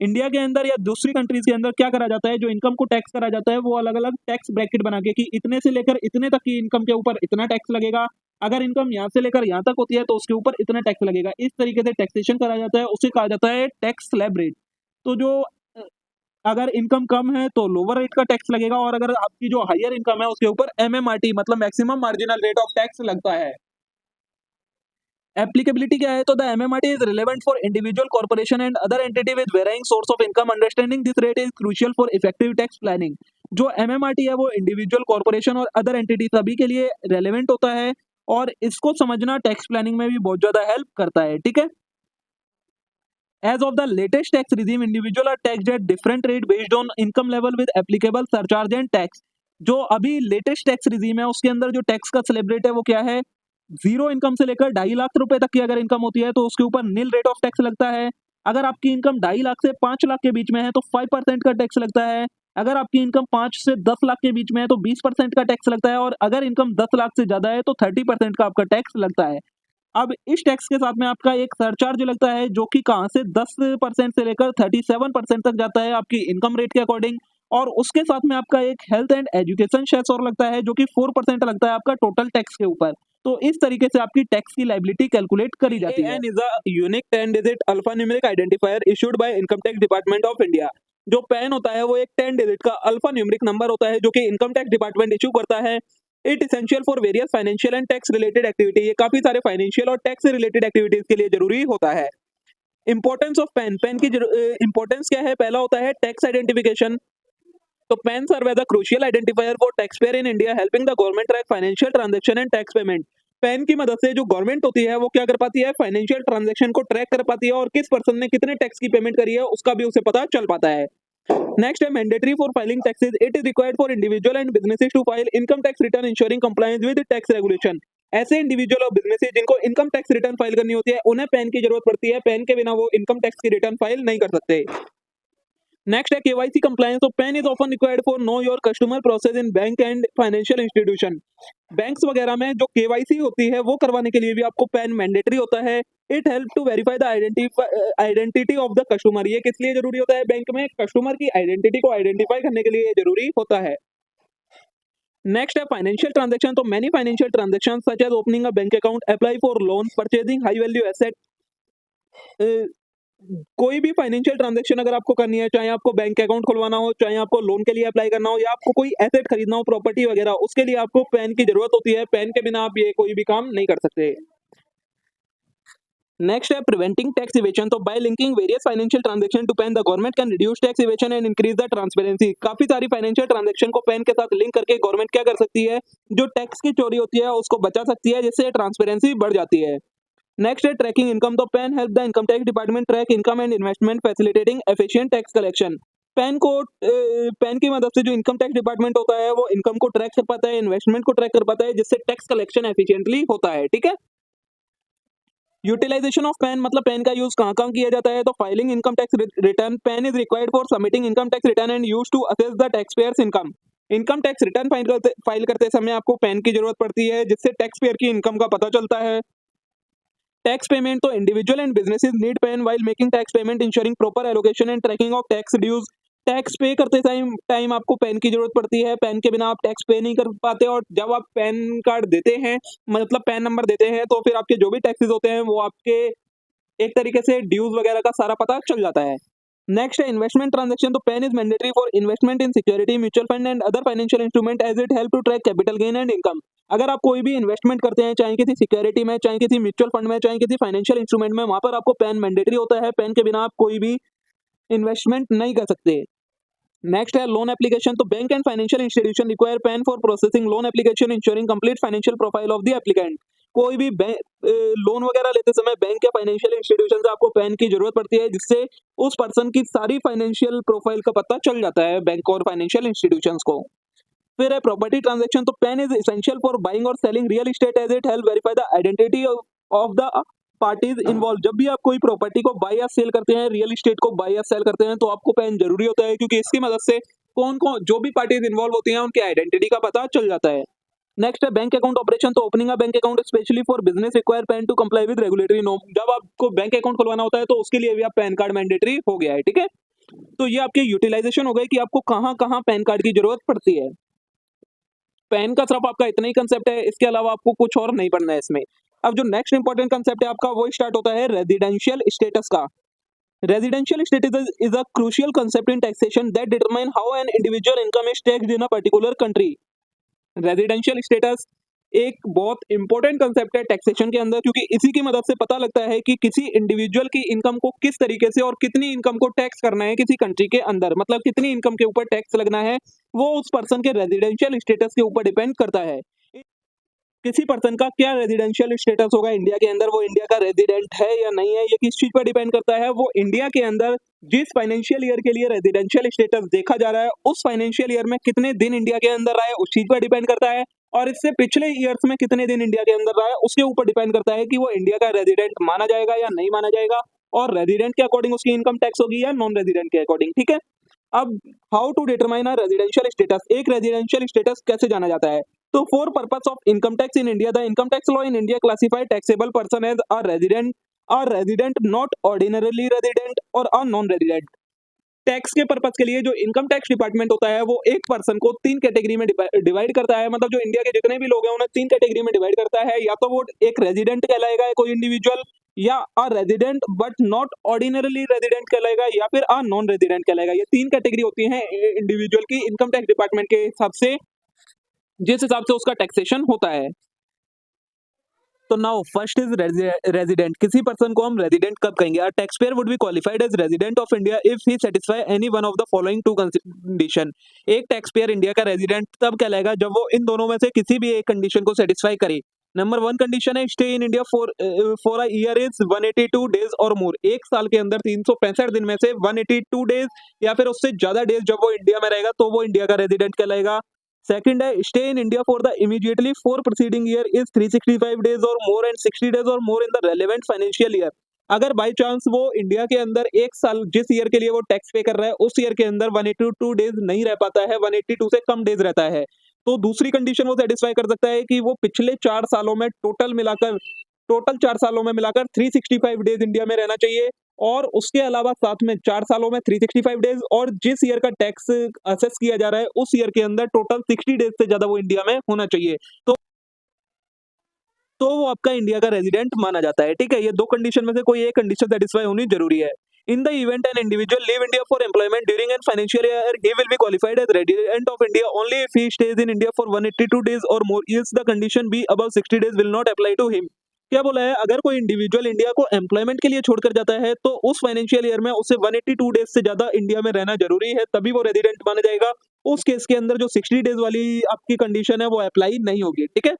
India के अंदर या दूसरी countries के अंदर क्या करा जाता है, जो इनकम को टैक्स करा जाता है वो अलग अलग टैक्स ब्रैकेट बना के कि इतने से लेकर इतने तक की इनकम के ऊपर इतना टैक्स लगेगा, अगर इनकम यहाँ से लेकर यहाँ तक होती है तो उसके ऊपर इतना टैक्स लगेगा। इस तरीके से टैक्सेशन करा जाता है, उसे कहा जाता है टैक्स स्लैब रेट। तो जो अगर इनकम कम है तो लोअर रेट का टैक्स लगेगा, और अगर आपकी जो हायर इनकम है उसके ऊपर MMRT मतलब maximum marginal rate of tax लगता है। एप्लीकेबिलिटी क्या है, तो the MMRT is relevant for individual corporation and other entity with varying source of income. Understanding this rate is crucial for effective tax planning. जो MMRT है वो individual corporation और other entity सभी के लिए रेलेवेंट होता है, और इसको समझना टैक्स प्लानिंग में भी बहुत ज्यादा हेल्प करता है, ठीक है। As of the latest tax regime, individual are taxed at different rate based on income level with applicable surcharge and tax। जो अभी लेटेस्ट टैक्स रिजीम है उसके अंदर जो टैक्स का स्लैब रेट है वो क्या है, 0 इनकम से लेकर 2.5 लाख रुपए तक की अगर इनकम होती है तो उसके ऊपर नील रेट ऑफ टैक्स लगता है। अगर आपकी इनकम 2.5 लाख से 5 लाख के बीच में है तो 5% का टैक्स लगता है। अगर आपकी इनकम 5 से 10 लाख के बीच में है तो 20% का टैक्स लगता है, और अगर इनकम 10 लाख से ज्यादा है तो 30% का आपका टैक्स लगता है। अब इस टैक्स के साथ में आपका एक सरचार्ज लगता है जो कि कहां से 10% से लेकर 37% तक जाता है आपकी इनकम रेट के अकॉर्डिंग, और उसके साथ में आपका एक हेल्थ एंड एजुकेशन सेस और लगता है जो कि 4% लगता है आपका टोटल टैक्स के ऊपर। तो इस तरीके से आपकी टैक्स की लायबिलिटी कैलकुलेट करी जाती है। PAN is a unique 10-digit alphanumeric identifier issued by Income Tax Department of India। जो पैन होता है वो एक 10 डिजिट का अल्फा न्यूमेरिक नंबर होता है जो कि इनकम टैक्स डिपार्टमेंट इशू करता है। It essential for various financial and tax related activity. ये काफी सारे फाइनेंशियल और टैक्स से रिलेटेड एक्टिविटीज के लिए जरूरी होता है। इंपॉर्टेंस ऑफ पैन, पैन की इंपॉर्टेंस क्या है, पहला होता है टैक्स आइडेंटिफिकेशन। तो PAN serve as a crucial identifier for tax payer in India, helping the government track financial transaction and tax payment. PAN की मदद से जो गवर्नमेंट होती है वो क्या कर पाती है, फाइनेंशियल ट्रांजैक्शन को ट्रैक कर पाती है, और किस पर्सन ने कितने टैक्स की पेमेंट करी है उसका भी उसे पता चल पाता है। नेक्स्ट है mandatory for filing taxes. It is required for individual and businesses to file income tax return ensuring compliance with tax regulation. ऐसे इंडिविजुअल और बिजनेसेस जिनको इनकम टैक्स रिटर्न फाइल करनी होती है उन्हें पैन की जरूरत पड़ती है। पैन के बिना वो इनकम टैक्स की रिटर्न फाइल नहीं कर सकते। नेक्स्ट है KYC कंप्लायंस। तो PAN is often required for know your customer process in bank and financial institution. Banks वगैरह में जो KYC होती है वो करवाने के लिए भी आपको पैन मैंडेटरी होता है। It help to verify the identity of the customer. ये किस लिए जरूरी होता है, बैंक में कस्टमर की आइडेंटिटी को आइडेंटिफाई करने के लिए ये जरूरी होता है। नेक्स्ट है फाइनेंशियल ट्रांजैक्शन। तो many financial transaction such as opening a bank account, apply for loan, purchasing high value asset. कोई भी फाइनेंशियल ट्रांजैक्शन अगर आपको करनी है, चाहे आपको बैंक अकाउंट खुलवाना हो, चाहे आपको लोन के लिए अप्लाई करना हो, या आपको कोई एसेट खरीदना हो, प्रॉपर्टी वगैरह, उसके लिए आपको पैन की जरूरत होती है। पैन के बिना आप ये कोई भी काम नहीं कर सकते। नेक्स्ट है प्रिवेंटिंग टैक्स इवेशन। तो by linking various financial transaction to PAN the government can reduce tax evasion and increase the transparency. काफी सारी फाइनेंशियल ट्रांजैक्शन को पैन के साथ लिंक करके गवर्नमेंट क्या कर सकती है, जो टैक्स की चोरी होती है उसको बचा सकती है, जिससे ट्रांसपेरेंसी बढ़ जाती है। नेक्स्ट है ट्रैकिंग इनकम। तो pan help the income tax department track income and investment facilitating efficient tax collection. Pan की मदद से जो इनकम टैक्स डिपार्टमेंट होता है वो इनकम को ट्रैक कर पाता है, इन्वेस्टमेंट को ट्रैक कर पाता है, जिससे टैक्स कलेक्शन एफिशिएंटली होता है। ठीक है। यूटिलाइजेशन ऑफ पैन मतलब पैन का यूज कहाँ कहाँ किया जाता है। तो filing income tax return. PAN is required for submitting income tax return and use to assess the tax payers income. Income tax return file करते समय आपको पैन की जरूरत पड़ती है, जिससे टैक्स पेयर की इनकम का पता चलता है। Tax payment. तो individual and businesses need PAN while making tax payment, ensuring proper allocation and tracking of tax dues. Tax pay करते टाइम आपको पैन की जरूरत पड़ती है। पैन के बिना आप टैक्स पे नहीं कर पाते, और जब आप पैन कार्ड देते हैं, मतलब पैन नंबर देते हैं, तो फिर आपके जो भी टैक्सेस होते हैं वो आपके एक तरीके से ड्यूज वगैरह का सारा पता चल जाता है। नेक्स्ट है इन्वेस्टमेंट ट्रांजैक्शन। तो PAN is mandatory for investment in security, mutual fund and other financial instrument as it help to track capital gain and income. अगर आप कोई भी इन्वेस्टमेंट करते हैं, चाहे किसी सिक्योरिटी में, चाहे किसी म्यूचुअल फंड में, चाहे किसी फाइनेंशियल इंस्ट्रूमेंट में, वहां पर आपको पैन मैंडेटरी होता है। पैन के बिना आप कोई भी इन्वेस्टमेंट नहीं कर सकते। नेक्स्ट है लोन एप्लीकेशन। तो bank and financial institution require pan for processing loan application, ensuring complete financial profile of the applicant. कोई भी लोन वगैरह लेते समय बैंक या फाइनेंशियल इंस्टीट्यूशन से आपको पैन की जरूरत पड़ती है, जिससे उस पर्सन की सारी फाइनेंशियल प्रोफाइल का पता चल जाता है बैंक और फाइनेंशियल इंस्टीट्यूशंस को। फिर है प्रॉपर्टी ट्रांजैक्शन। तो PAN is essential for buying और selling real estate as it help verify the identity of the parties involve. जब भी आप कोई प्रॉपर्टी को बाय या सेल करते हैं, रियल एस्टेट को बाय या सेल करते हैं, तो आपको पैन जरूरी होता है, क्योंकि इसकी मदद से कौन कौन जो भी पार्टीज इन्वॉल्व होती हैं उनकी आइडेंटिटी का पता चल जाता है। नेक्स्ट है बैंक अकाउंट ऑपरेशन। तो opening a bank account specially for business require PAN to comply with regulatory norm. जब आपको बैंक अकाउंट खुलवाना होता है तो उसके लिए भी आप पैन कार्ड मैंडेटरी हो गया है। ठीक है। तो ये आपकी यूटिलाइजेशन हो गई कि आपको कहाँ कहाँ पैन कार्ड की जरूरत पड़ती है। पैन का सिर्फ आपका इतना ही कंसेप्ट है, इसके अलावा आपको कुछ और नहीं पढ़ना है इसमें। अब जो नेक्स्ट इंपॉर्टेंट कंसेप्ट है आपका, वो स्टार्ट होता है रेजिडेंशियल स्टेटस का। Residential status is a crucial concept in taxation that determine how an individual income is taxed in a particular country. Residential status एक बहुत इंपॉर्टेंट कंसेप्ट है टैक्सेशन के अंदर, क्योंकि इसी की मदद से पता लगता है कि किसी इंडिविजुअल की इनकम को किस तरीके से और कितनी इनकम को टैक्स करना है किसी कंट्री के अंदर, मतलब कितनी इनकम के ऊपर टैक्स लगना है, वो उस पर्सन के रेजिडेंशियल स्टेटस के ऊपर डिपेंड करता है। किसी पर्सन का क्या रेजिडेंशियल स्टेटस होगा इंडिया के अंदर, वो इंडिया का रेजिडेंट है या नहीं है, ये किस चीज पर डिपेंड करता है, वो इंडिया के अंदर जिस फाइनेंशियल ईयर के लिए रेजिडेंशियल स्टेटस देखा जा रहा है उस फाइनेंशियल ईयर में कितने दिन इंडिया के अंदर रहा है उस चीज पर डिपेंड करता है, और इससे पिछले ईयर्स में कितने दिन इंडिया के अंदर रहा है उसके ऊपर डिपेंड करता है कि वो इंडिया का रेजिडेंट माना जाएगा या नहीं माना जाएगा, और रेजिडेंट के अकॉर्डिंग उसकी इनकम टैक्स होगी या नॉन रेजिडेंट के अकॉर्डिंग। ठीक है। अब how to determine a residential status, एक रेजिडेंशियल स्टेटस कैसे जाना जाता है। तो for purpose of income tax in India, the income tax law in India classify taxable person as a resident not ordinarily resident और अ नॉन रेजिडेंट। टैक्स के purpose के लिए जो इनकम टैक्स डिपार्टमेंट होता है वो एक पर्सन को तीन कैटेगरी में डिवाइड करता है, मतलब जो इंडिया के जितने भी लोग हैं उन्हें तीन कैटेगरी में डिवाइड करता है। या तो वो एक रेजिडेंट कहलाएगा कोई इंडिविजुअल, या a resident but not ordinarily resident कहलाएगा, या फिर अ नॉन रेजिडेंट कहलाएगा। ये तीन कैटेगरी होती हैं इंडिविजुअल की इनकम टैक्स डिपार्टमेंट के हिसाब से, जिस हिसाब से उसका टैक्सेशन होता है। तो नाउ फर्स्ट इज रेजिडेंट। किसी पर्सन को हम रेजिडेंट कब कहेंगे? A tax payer would be qualified as resident of India if he satisfy any one of the following two condition. एक टैक्स पेयर इंडिया का रेजिडेंट तब कहलाएगा जब वो इन दोनों में से किसी भी एक कंडीशन को सेटिस्फाई करे। नंबर वन कंडीशन है stay in India for a year is 182 days और मोर। एक साल के अंदर 365 दिन में से 182 डेज या फिर उससे ज्यादा डेज जब वो इंडिया में रहेगा तो वो इंडिया का रेजिडेंट कहलाएगा। सेकंड है stay in India for the immediately four preceding year is 365 days और मोर एंड 60 डेज और more in the relevant financial year. अगर बाय चांस वो इंडिया के अंदर एक साल जिस ईयर के लिए वो टैक्स पे कर रहा है उस ईयर के अंदर 182 डेज नहीं रह पाता है, 182 से कम डेज रहता है, तो दूसरी कंडीशन वो सेटिस्फाई कर सकता है कि वो पिछले 4 सालों में टोटल 4 सालों में मिलाकर 365 डेज इंडिया में रहना चाहिए, और उसके अलावा साथ में 4 सालों में 365 डेज, और जिस ईयर का टैक्स असेस किया जा रहा है उस ईयर के अंदर टोटल 60 डेज से ज्यादा वो इंडिया में होना चाहिए, तो वो आपका इंडिया का रेजिडेंट माना जाता है। ठीक है। ये दो कंडीशन में से कोई एक कंडीशन सेटिस्फाई होनी जरूरी है। In the event an individual leave India for employment during an financial year he will be qualified as resident of India only if he stays in India for 182 days और more if the condition B above 60 days will not apply to him. क्या बोला है? अगर कोई individual India को employment के लिए छोड़कर जाता है तो उस फाइनेंशियल ईयर में उसे 182 डेज से ज्यादा इंडिया में रहना जरूरी है, तभी वो रेजिडेंट माना जाएगा। उस केस के अंदर जो 60 डेज वाली आपकी कंडीशन है वो अप्लाई नहीं होगी। ठीक है।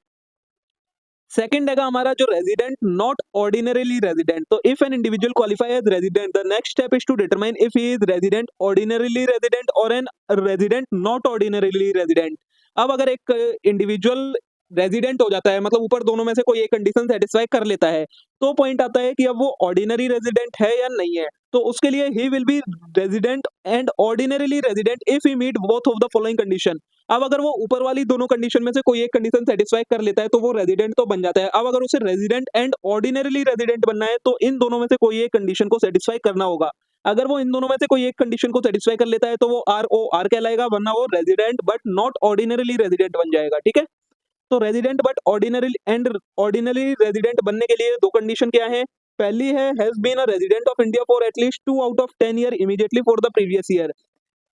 सेकंड हैगा हमारा जो रेजिडेंट नॉट ऑर्डिनरीली रेजिडेंट। तो if an individual qualify as resident, the next step is to determine if he is resident ordinarily resident और an resident not ordinarily resident. अब अगर एक इंडिविजुअल रेजिडेंट हो जाता है, मतलब ऊपर दोनों में से कोई एक कंडीशन सेटिस्फाई कर लेता है, तो पॉइंट आता है कि अब वो ऑर्डिनरी रेजिडेंट है या नहीं है। तो उसके लिए he will be resident and ordinarily resident if he meet both of the following condition. अब अगर वो ऊपर वाली दोनों कंडीशन में से कोई एक कंडीशन सेटिस्फाई कर लेता है तो वो रेजिडेंट तो बन जाता है। अब अगर उसे रेजिडेंट एंड ऑर्डिनरीली रेजिडेंट बनना है तो इन दोनों में से कोई एक कंडीशन को सेटिस्फाई करना होगा। अगर वो इन दोनों में से कोई एक कंडीशन को सेटिस्फाई कर लेता है तो वो ROR कहलाएगा, वरना वो resident but not ordinarily resident बन जाएगा। ठीक है, तो रेजिडेंट बट ऑर्डिनरी रेजिडेंट बनने के लिए दो कंडीशन क्या है। पहली है has been a resident of India for at least 2 out of 10 year immediately for the previous year.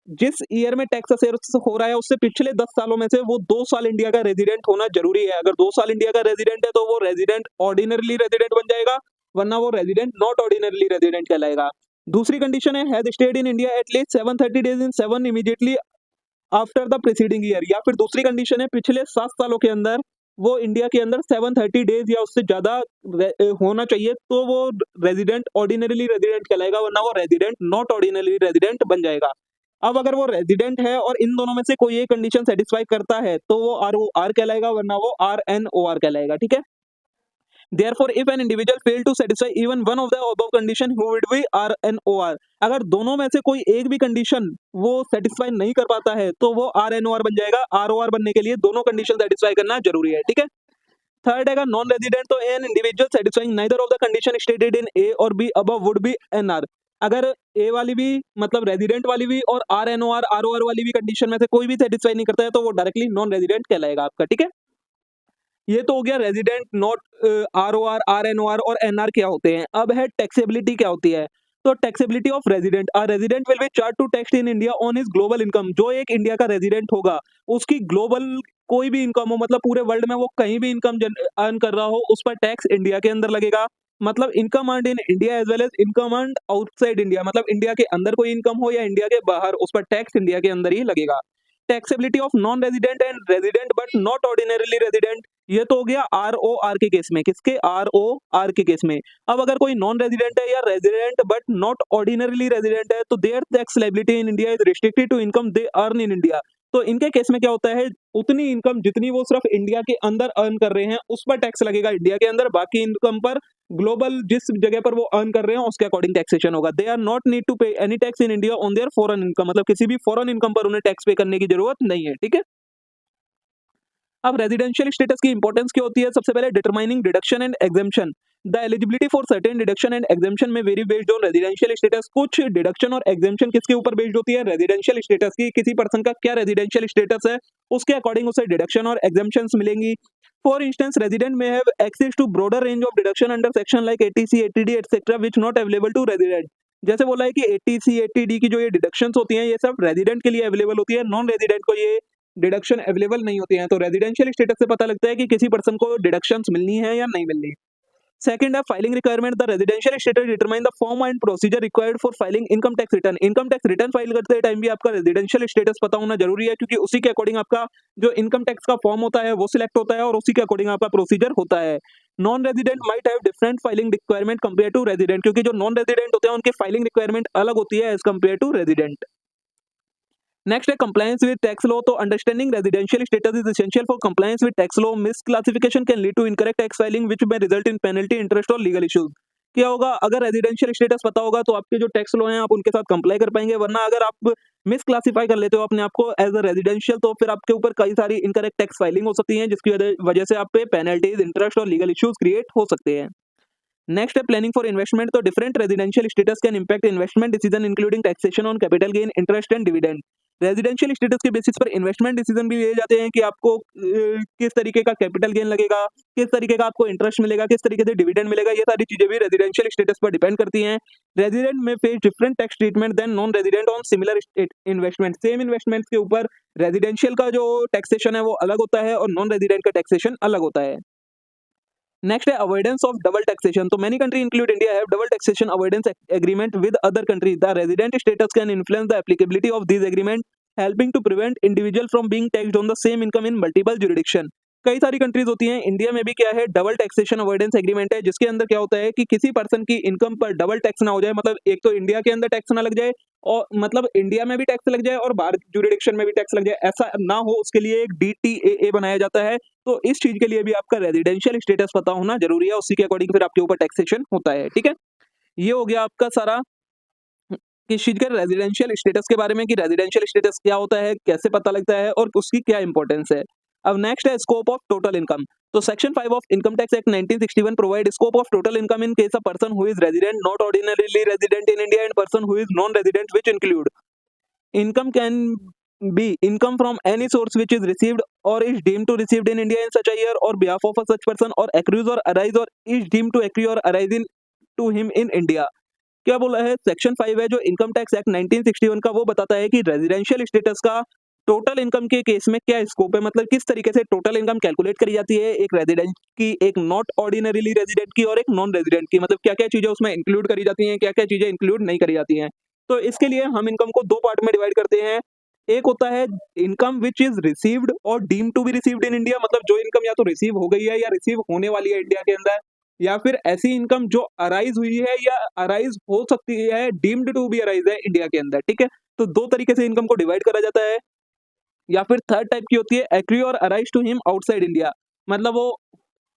जिस ईयर में टैक्स असेस हो रहा है उससे पिछले 10 सालों में से वो 2 साल इंडिया का रेजिडेंट होना जरूरी है। अगर 2 साल इंडिया का रेजिडेंट है तो वो रेजिडेंट ऑर्डिनरली रेजिडेंट बन जाएगा, वरना वो रेजिडेंट नॉट ऑर्डिनरली रेजिडेंट कहलाएगा। दूसरी कंडीशन है has stayed in India at least 730 days in 7 immediately after the preceding year. या फिर दूसरी कंडीशन है पिछले 7 सालों के अंदर वो इंडिया के अंदर 730 डेज या उससे ज्यादा होना चाहिए, तो वो रेजिडेंट ऑर्डिनरली रेजिडेंट कहलाएगा, वरना वो रेजिडेंट नॉट ऑर्डिनरली रेजिडेंट बन जाएगा। अब अगर वो रेजिडेंट है और इन दोनों में से कोई एक कंडीशन सेटिस्फाई करता है तो वो ROR कहलाएगा, वरना वो RNOR कहलाएगा। ठीक है, Therefore, if an individual fail to satisfy even one of the above condition, who would be RNOR। अगर दोनों में से कोई एक भी कंडीशन वो सेटिस्फाई नहीं कर पाता है तो वो RNOR बन जाएगा। ROR बनने के लिए दोनों कंडीशन सेटिस्फाई करना जरूरी है। ठीक है, थर्ड हैगा नॉन रेजिडेंट। तो an individual satisfying neither of the condition stated in A और B above would be NR। अगर ए वाली भी मतलब रेजिडेंट वाली भी और RNOR ROR वाली भी कंडीशन में से कोई भी सेटिस्फाई नहीं करता है तो वो डायरेक्टली नॉन रेजिडेंट कहलाएगा आपका। ठीक है, ये तो हो गया रेजिडेंट नॉट ROR RNOR और NR क्या होते हैं। अब है टैक्सेबिलिटी क्या होती है। तो taxability of resident, a resident will be charge to tax in India on his global income. जो एक इंडिया का रेजिडेंट होगा उसकी ग्लोबल कोई भी इनकम हो, मतलब पूरे वर्ल्ड में वो कहीं भी इनकम अर्न कर रहा हो, उस पर टैक्स इंडिया के अंदर लगेगा। मतलब income earn in India as well as income earn outside India, मतलब इंडिया के अंदर कोई इनकम हो या इंडिया के बाहर, उस पर टैक्स इंडिया के अंदर ही लगेगा। Taxability of non resident and resident but not ordinarily resident, ये तो हो गया ROR के केस में। किसके? ROR के केस में। अब अगर कोई नॉन रेजिडेंट है या resident but not ordinarily resident है तो their tax liability in India is restricted to income they earn in India. तो इनके केस में क्या होता है, उतनी इनकम जितनी वो सिर्फ इंडिया के अंदर अर्न कर रहे हैं उस पर टैक्स लगेगा इंडिया के अंदर, बाकी इनकम पर ग्लोबल जिस जगह पर वो अर्न कर रहे हैं उसके अकॉर्डिंग टैक्सेशन होगा। They are not need to pay any tax in India on their foreign income, मतलब किसी भी फॉरेन इनकम पर उन्हें टैक्स पे करने की जरूरत नहीं है। ठीक है, अब रेजिडेंशियल स्टेटस की इंपॉर्टेंस क्या होती है। सबसे पहले determining deduction and exemption. The eligibility for certain deduction and exemption may vary based on residential status. कुछ डिडक्शन और एग्जेम्पशन किसके ऊपर बेस्ड होती है? रेजिडेंशियल स्टेटस की। किसी पर्सन का क्या रेजिडेंशियल स्टेटस है उसके अकॉर्डिंग उसे डिडक्शन और एग्जेम्पशंस मिलेंगी। For instance resident may have access to broader range of deduction under section like ATC ATD etcetera which not available to resident. जैसे बोला है कि ATC ATD की जो ये डिडक्शंस होती हैं ये सिर्फ रेजिडेंट के लिए अवेलेबल होती है, नॉन रेजिडेंट को ये डिडक्शन अवेलेबल नहीं होती हैं। तो रेजिडेंशियल स्टेटस से पता लगता है कि किसी पर्सन को डिडक्शंस मिलनी है या नहीं मिलनी। सेकंड है filing requirement. The residential status determine the form and procedure required for filing income tax return. Income tax return file करते टाइम भी आपका रेजिडेंशियल स्टेटस पता होना जरूरी है, क्योंकि उसी के अकॉर्डिंग आपका जो इनकम टैक्स का फॉर्म होता है वो सिलेक्ट होता है और उसी के अकॉर्डिंग आपका प्रोसीजर होता है। Non resident might have different filing requirement compare to resident, क्योंकि जो नॉन रेजिडेंट होते हैं उनकी फाइलिंग रिक्वायरमेंट अलग होती है as compare to resident. Next है कंप्लायंस विद टैक्स लॉ। तो understanding residential status is essential for compliance with tax law. Misclassification can lead to incorrect tax filing which may result in penalty, interest और legal issues. क्या होगा, अगर residential status पता होगा तो आपके जो टैक्स लॉ हैं आप उनके साथ कंप्लाई कर पाएंगे, वरना अगर आप मिसक्लासिफाई कर लेते हो अपने आप को एज अ रेजिडेंशियल तो फिर आपके ऊपर कई सारी इनकरेक्ट टैक्स फाइलिंग हो सकती है, जिसकी वजह से आप पे पेनल्टीज, इंटरेस्ट और लीगल इश्यूज क्रिएट हो सकते हैं। नेक्स्ट है प्लानिंग फॉर इन्वेस्टमेंट। तो different residential status can impact investment decision including taxation on capital gain, interest and dividend. Residential status के बेसिस पर इन्वेस्टमेंट डिसीजन भी लिए जाते हैं कि आपको किस तरीके का कैपिटल गेन लगेगा, किस तरीके का आपको इंटरेस्ट मिलेगा, किस तरीके से डिविडेंड मिलेगा, ये सारी चीजें भी रेजिडेंशियल स्टेटस पर डिपेंड करती हैं। Resident may face different tax treatment than non resident on similar investment. Same investments के ऊपर रेजिडेंशियल का जो टैक्सेशन है वो अलग होता है और नॉन रेजिडेंट का टैक्सेशन अलग होता है। नेक्स्ट है अवॉइडेंस ऑफ डबल टैक्सेशन। तो many country include India have double taxation avoidance agreement with other country. The resident status can influence the applicability of this agreement, helping to prevent individual from being taxed on the same income in multiple jurisdiction। कई सारी countries होती हैं, India में भी क्या है, double taxation avoidance agreement है, जिसके अंदर क्या होता है कि किसी पर्सन की इनकम पर डबल टैक्स ना हो जाए, मतलब एक तो इंडिया के अंदर टैक्स ना लग जाए और मतलब इंडिया में भी टैक्स लग जाए और बाहर जुरिडिक्शन में भी टैक्स लग जाए, ऐसा ना हो उसके लिए एक डीटीएए बनाया जाता है। तो इस चीज के लिए भी आपका रेजिडेंशियल स्टेटस पता होना जरूरी है, उसी के अकॉर्डिंग फिर आपके ऊपर टैक्सेशन होता है। ठीक है, ये हो गया आपका सारा किस चीज का, रेजिडेंशियल स्टेटस के बारे में कि रेजिडेंशियल स्टेटस क्या होता है, कैसे पता लगता है और उसकी क्या इंपॉर्टेंस है। अब नेक्स्ट है स्कोप ऑफ टोटल इनकम। तो section 5 of income tax act 1961 provide scope of total income in case a person who is resident not ordinarily resident in India and person who is non resident, which include income can be income from any source which is received or is deemed to received in India in such a year or behalf of a such person or accrues or arise or is deemed to accrue or arise in to him in India। क्या बोला है, section 5 है जो income tax act 1961 का, वो बताता है कि रेजिडेंशियल स्टेटस का टोटल इनकम के केस में क्या स्कोप है, मतलब किस तरीके से टोटल इनकम कैलकुलेट करी जाती है एक रेजिडेंट की, एक नॉट ऑर्डिनरीली रेजिडेंट की और एक नॉन रेजिडेंट की, मतलब क्या क्या चीजें उसमें इंक्लूड करी जाती हैं, क्या क्या चीजें इंक्लूड नहीं करी जाती हैं। तो इसके लिए हम इनकम को दो पार्ट में डिवाइड करते हैं। एक होता है इनकम विच इज रिसीव्ड और deem to be received in India, मतलब जो इनकम या तो रिसीव हो गई है या रिसीव होने वाली है इंडिया के अंदर, या फिर ऐसी इनकम जो अराइज हुई है या अराइज हो सकती है, डीम्ड टू बी अराइज है इंडिया के अंदर। ठीक है, तो दो तरीके से इनकम को डिवाइड करा जाता है। या फिर थर्ड टाइप की होती है एक्रू और arise to him outside India, मतलब वो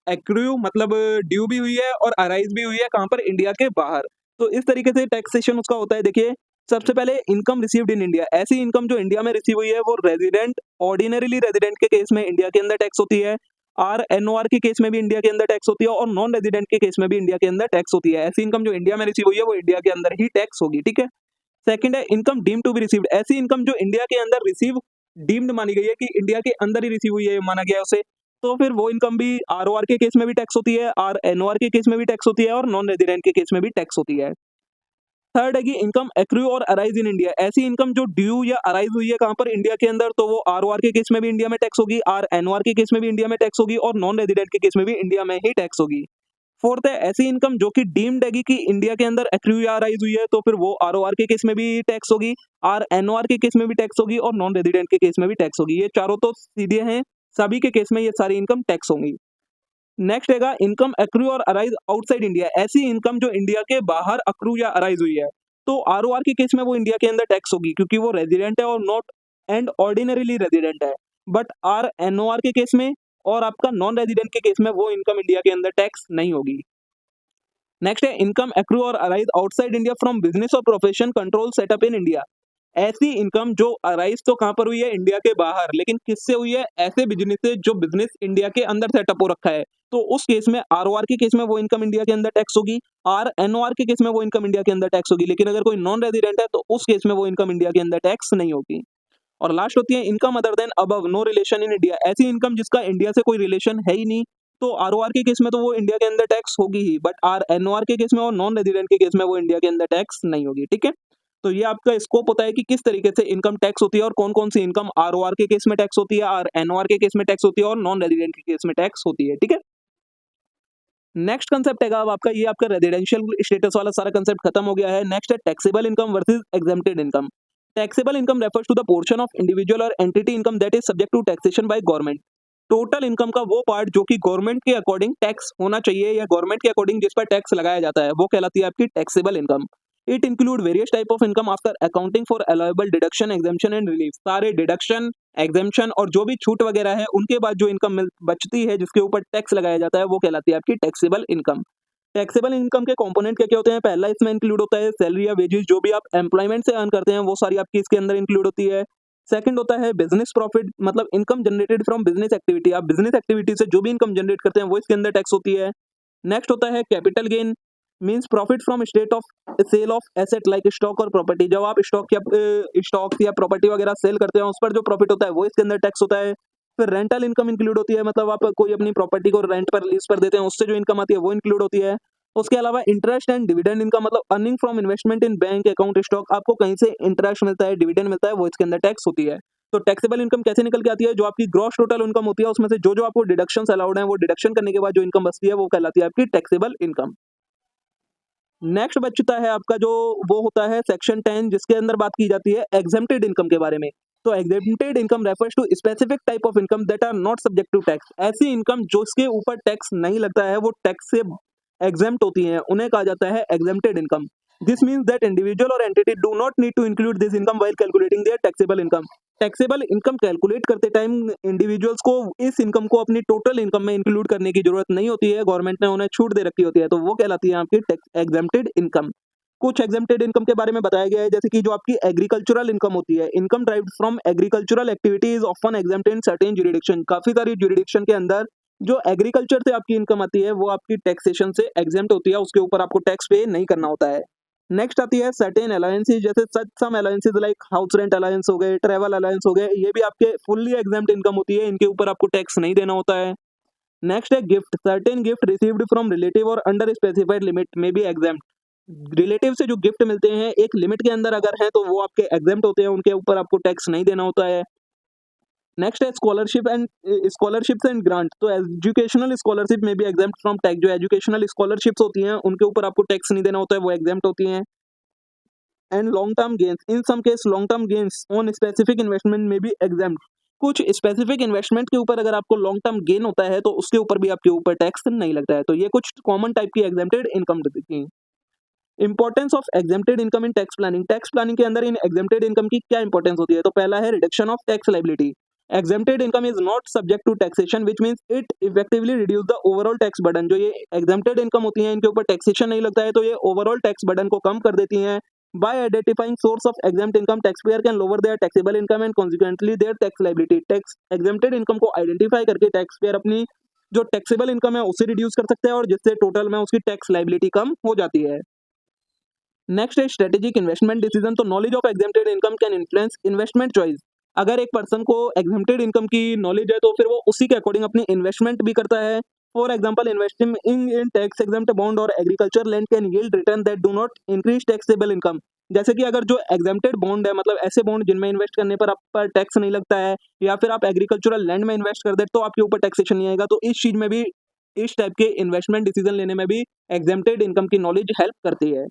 एक्रू मतलब ड्यू भी हुई है और अराइज भी हुई है कहाँ पर, इंडिया के बाहर। तो इस तरीके से टैक्सेशन उसका होता है। देखिए, सबसे पहले इनकम रिसीव्ड इन इंडिया, ऐसी इनकम जो इंडिया में रिसीव हुई है वो रेजिडेंट ऑर्डिनरीली रेजिडेंट के केस में इंडिया के अंदर टैक्स होती है, RNOR के केस में भी इंडिया के अंदर टैक्स होती है और नॉन रेजिडेंट के केस में भी इंडिया के अंदर टैक्स होती है। ऐसी इनकम जो इंडिया में रिसीव हुई है वो इंडिया के अंदर ही टैक्स होगी। ठीक है, सेकंड है income deem to be received, ऐसी इनकम जो इंडिया के अंदर रिसीव डीम्ड मानी गई है कि इंडिया के अंदर ही रिसीव हुई है माना गया है उसे, तो फिर वो इनकम भी ROR के केस में भी टैक्स होती है, RNOR के केस में भी टैक्स होती है और नॉन रेजिडेंट के केस में भी टैक्स होती है। थर्ड है कि इनकम एक्रू और अराइज इन इंडिया, ऐसी इनकम जो ड्यू या अराइज हुई है कहाँ पर, इंडिया के अंदर, तो वो ROR के केस में भी इंडिया में टैक्स होगी, RNOR के केस में भी इंडिया में टैक्स होगी और नॉन रेजिडेंट के केस में भी इंडिया में ही टैक्स होगी। फोर्थ है ऐसी इनकम जो कि डीम्ड है कि इंडिया के अंदर एक्रू या अराइज हुई है, तो फिर वो ROR के केस में भी टैक्स होगी, RNOR के केस में भी टैक्स होगी और नॉन रेजिडेंट के केस में भी टैक्स होगी। ये चारों तो सीधे हैं, सभी के केस में ये सारी इनकम टैक्स होंगी। नेक्स्ट हैगा इनकम एक्रू और अराइज आउटसाइड इंडिया, ऐसी इनकम जो इंडिया के बाहर अक्रू या अराइज हुई है, तो ROR के केस में वो इंडिया के अंदर टैक्स होगी क्योंकि वो रेजिडेंट है और नॉट एंड ऑर्डिनरीली रेजिडेंट है। बट RNOR के केस में और आपका नॉन रेजिडेंट के केस में वो इनकम इंडिया के अंदर टैक्स नहीं होगी। नेक्स्ट है इनकम एक्रू और arise outside India from business और profession control setup in India, ऐसी इनकम जो अराइज तो कहां पर हुई है, इंडिया के बाहर, लेकिन किससे हुई है, ऐसे बिजनेस से जो बिजनेस इंडिया के अंदर सेटअप हो रखा है, तो उस केस में ROR के केस में वो इनकम इंडिया के अंदर टैक्स होगी, RNOR के केस में वो इनकम इंडिया के अंदर टैक्स होगी, लेकिन अगर कोई नॉन रेजिडेंट है तो उस केस में वो इनकम इंडिया के अंदर टैक्स नहीं होगी। और लास्ट होती है income other than above no relation in India, ऐसी इनकम जिसका इंडिया से कोई रिलेशन है ही नहीं, तो ROR के केस में तो वो इंडिया के अंदर टैक्स होगी ही, बट RNOR के केस में और नॉन रेजिडेंट के केस में वो इंडिया के अंदर टैक्स नहीं होगी। ठीक है, तो ये आपका स्कोप होता है कि किस तरीके से इनकम टैक्स होती है और कौन कौन सी इनकम ROR के केस में टैक्स होती है, RNOR के केस में टैक्स होती है और नॉन रेजिडेंट के केस में टैक्स होती है। ठीक है, नेक्स्ट कंसेप्ट है अब आपका, ये आपका रेजिडेंशियल स्टेटस वाला सारा कंसेप्ट खत्म हो गया है। नेक्स्ट है taxable income versus exempted income. Taxable income refers to the portion of individual और entity income that is subject to taxation by government. Total income का वो पार्ट जो कि गवर्नमेंट के अकॉर्डिंग टैक्स होना चाहिए या गवर्नमेंट के अकॉर्डिंग जिस पर टैक्स लगाया जाता है, वो कहलाती है आपकी taxable income. It include various type of income after accounting for allowable deduction exemption and relief, सारे डिडक्शन एग्जेम्पशन और जो भी छूट वगैरह है उनके बाद जो इनकम बचती है जिसके ऊपर टैक्स लगाया जाता है, वो कहलाती है आपकी टैक्सेबल इनकम। टैक्सेबल इनकम के कंपोनेंट क्या क्या होते हैं, पहला इसमें इंक्लूड होता है सैलरी या वेजेस, जो भी आप एम्प्लॉयमेंट से अर्न करते हैं वो सारी आपकी इसके अंदर इंक्लूड होती है। सेकंड होता है बिजनेस प्रॉफिट, मतलब income generated from business activity, आप बिजनेस एक्टिविटी से जो भी इनकम जनरेट करते हैं वो इसके अंदर टैक्स होती है। नेक्स्ट होता है capital gain, means profit from state of sale of asset like stock और प्रॉपर्टी, जब आप स्टॉक या प्रॉपर्टी वगैरह सेल करते हैं उस पर जो प्रॉफिट होता है वो इसके अंदर टैक्स होता है। फिर रेंटल इनकम इंक्लूड होती है, मतलब आप कोई अपनी प्रॉपर्टी को रेंट पर लीज पर देते हैं उससे जो इनकम आती है वो इंक्लूड होती है। उसके अलावा इंटरेस्ट एंड डिविडेंड इनकम, मतलब earning from investment in bank account stock, आपको कहीं से इंटरेस्ट मिलता है, डिविडेंड मिलता है, वो इसके अंदर टैक्स होती है। तो टैक्सेबल इनकम कैसे निकल के आती है, जो आपकी ग्रॉस टोटल इनकम होती है उसमें से जो जो आपको डिडक्शंस अलाउड है वो डिडक्शन करने के बाद जो इनकम बचती है वो कहलाती है आपकी टैक्सेबल इनकम। नेक्स्ट बचता है आपका जो वो होता है सेक्शन 10, जिसके अंदर बात की जाती है एग्जेम्प्टेड इनकम के बारे में। तो exempted income refers to specific type of income that are not subject to tax. ऐसी इनकम जो इसके ऊपर टैक्स नहीं लगता है, वो टैक्स से एग्जेम्प्ट होती हैं, उन्हें कहा जाता है exempted income. This means that individual और entity do not need to include this income while calculating their taxable income. Taxable income calculate करते टाइम इंडिविजुअल्स को इस इनकम को अपनी टोटल इनकम में इंक्लूड करने की जरूरत नहीं होती है, गवर्नमेंट ने उन्हें छूट दे रखी होती है, तो वो कहलाती है आपकी टैक्स एग्जेम्प्टेड इनकम। कुछ एग्जेम्प्टेड इनकम के बारे में बताया गया है, जैसे कि जो आपकी एग्रीकल्चरल इनकम होती है, income derived from agricultural activity is often exempt in certain jurisdiction. काफी सारी ज्यूरिडिक्शन के अंदर जो एग्रीकल्चर से आपकी इनकम आती है वो आपकी टैक्सेशन से एग्जेम्प्ट होती है, उसके ऊपर आपको टैक्स पे नहीं करना होता है। नेक्स्ट आती है सर्टेन अलायंसेज, जैसे such some allowances like house rent allowance हो गए, ट्रैवल अलायंस हो गए, ये भी आपके फुल्ली एग्जेम्प्ट इनकम होती है, इनके ऊपर आपको टैक्स नहीं देना होता है। नेक्स्ट है gift, certain gift received from relative और अंडर स्पेसिफाइड लिमिट में बी एग्जेम्प्ट। रिलेटिव से जो गिफ्ट मिलते हैं एक लिमिट के अंदर अगर है तो वो आपके एग्जेम्प्ट होते हैं, उनके ऊपर आपको टैक्स नहीं देना होता है। नेक्स्ट है स्कॉलरशिप्स एंड ग्रांट, तो एजुकेशनल स्कॉलरशिप में भी एग्जेम्प्ट फ्रॉम टैक्स। जो एजुकेशनल स्कॉलरशिप्स होती हैं उनके ऊपर आपको टैक्स नहीं देना होता है, वो एग्जेम्प्ट होती हैं। And long term gains, in some case long term gains on specific investment में भी एग्जेम्प्ट। कुछ स्पेसिफिक इन्वेस्टमेंट के ऊपर अगर आपको लॉन्ग टर्म गेन होता है तो उसके ऊपर भी आपके ऊपर टैक्स नहीं लगता है। तो ये कुछ कॉमन टाइप की एग्जेम्प्टेड इनकम थी। Importance of exempted income in tax planning, tax planning के अंदर इन एग्जेम्प्टेड इनकम की क्या इंपॉर्टेंस होती है? तो पहला है reduction of tax liability. Exempted income is not subject to taxation which means it effectively reduce the overall tax burden. जो ये एग्जेम्प्टेड इनकम होती है इनके ऊपर टैक्सेशन नहीं लगता है, तो ये ओवरऑल टैक्स बर्डन को कम कर देती हैं। By identifying source of exempt income taxpayer can lower their taxable income and consequently their tax liability. Tax exempted income को आइडेंटिफाई करके टैक्सपेयर अपनी जो टैक्सेबल इनकम है उसे रिड्यूस कर सकते हैं और जिससे टोटल में उसकी टैक्स लायबिलिटी कम हो जाती है। नेक्स्ट है स्ट्रेटेजिक इन्वेस्टमेंट डिसीजन, तो knowledge of exempted income can influence investment choice. अगर एक पर्सन को एग्जेम्प्टेड इनकम की नॉलेज है तो फिर वो उसी के अकॉर्डिंग अपनी इन्वेस्टमेंट भी करता है। For example investing in tax exempt bond और agriculture land can yield return that do not increase taxable income. जैसे कि अगर जो एग्जेम्प्टेड बॉन्ड है, मतलब ऐसे बॉन्ड जिनमें इन्वेस्ट करने पर आप पर टैक्स नहीं लगता है, या फिर आप एग्रीकल्चरल लैंड में इन्वेस्ट कर दे तो आपके ऊपर टैक्सेशन नहीं आएगा। तो इस चीज में भी, इस टाइप के इन्वेस्टमेंट डिसीजन लेने में भी एग्जेम्प्टेड इनकम की नॉलेज हेल्प करती है।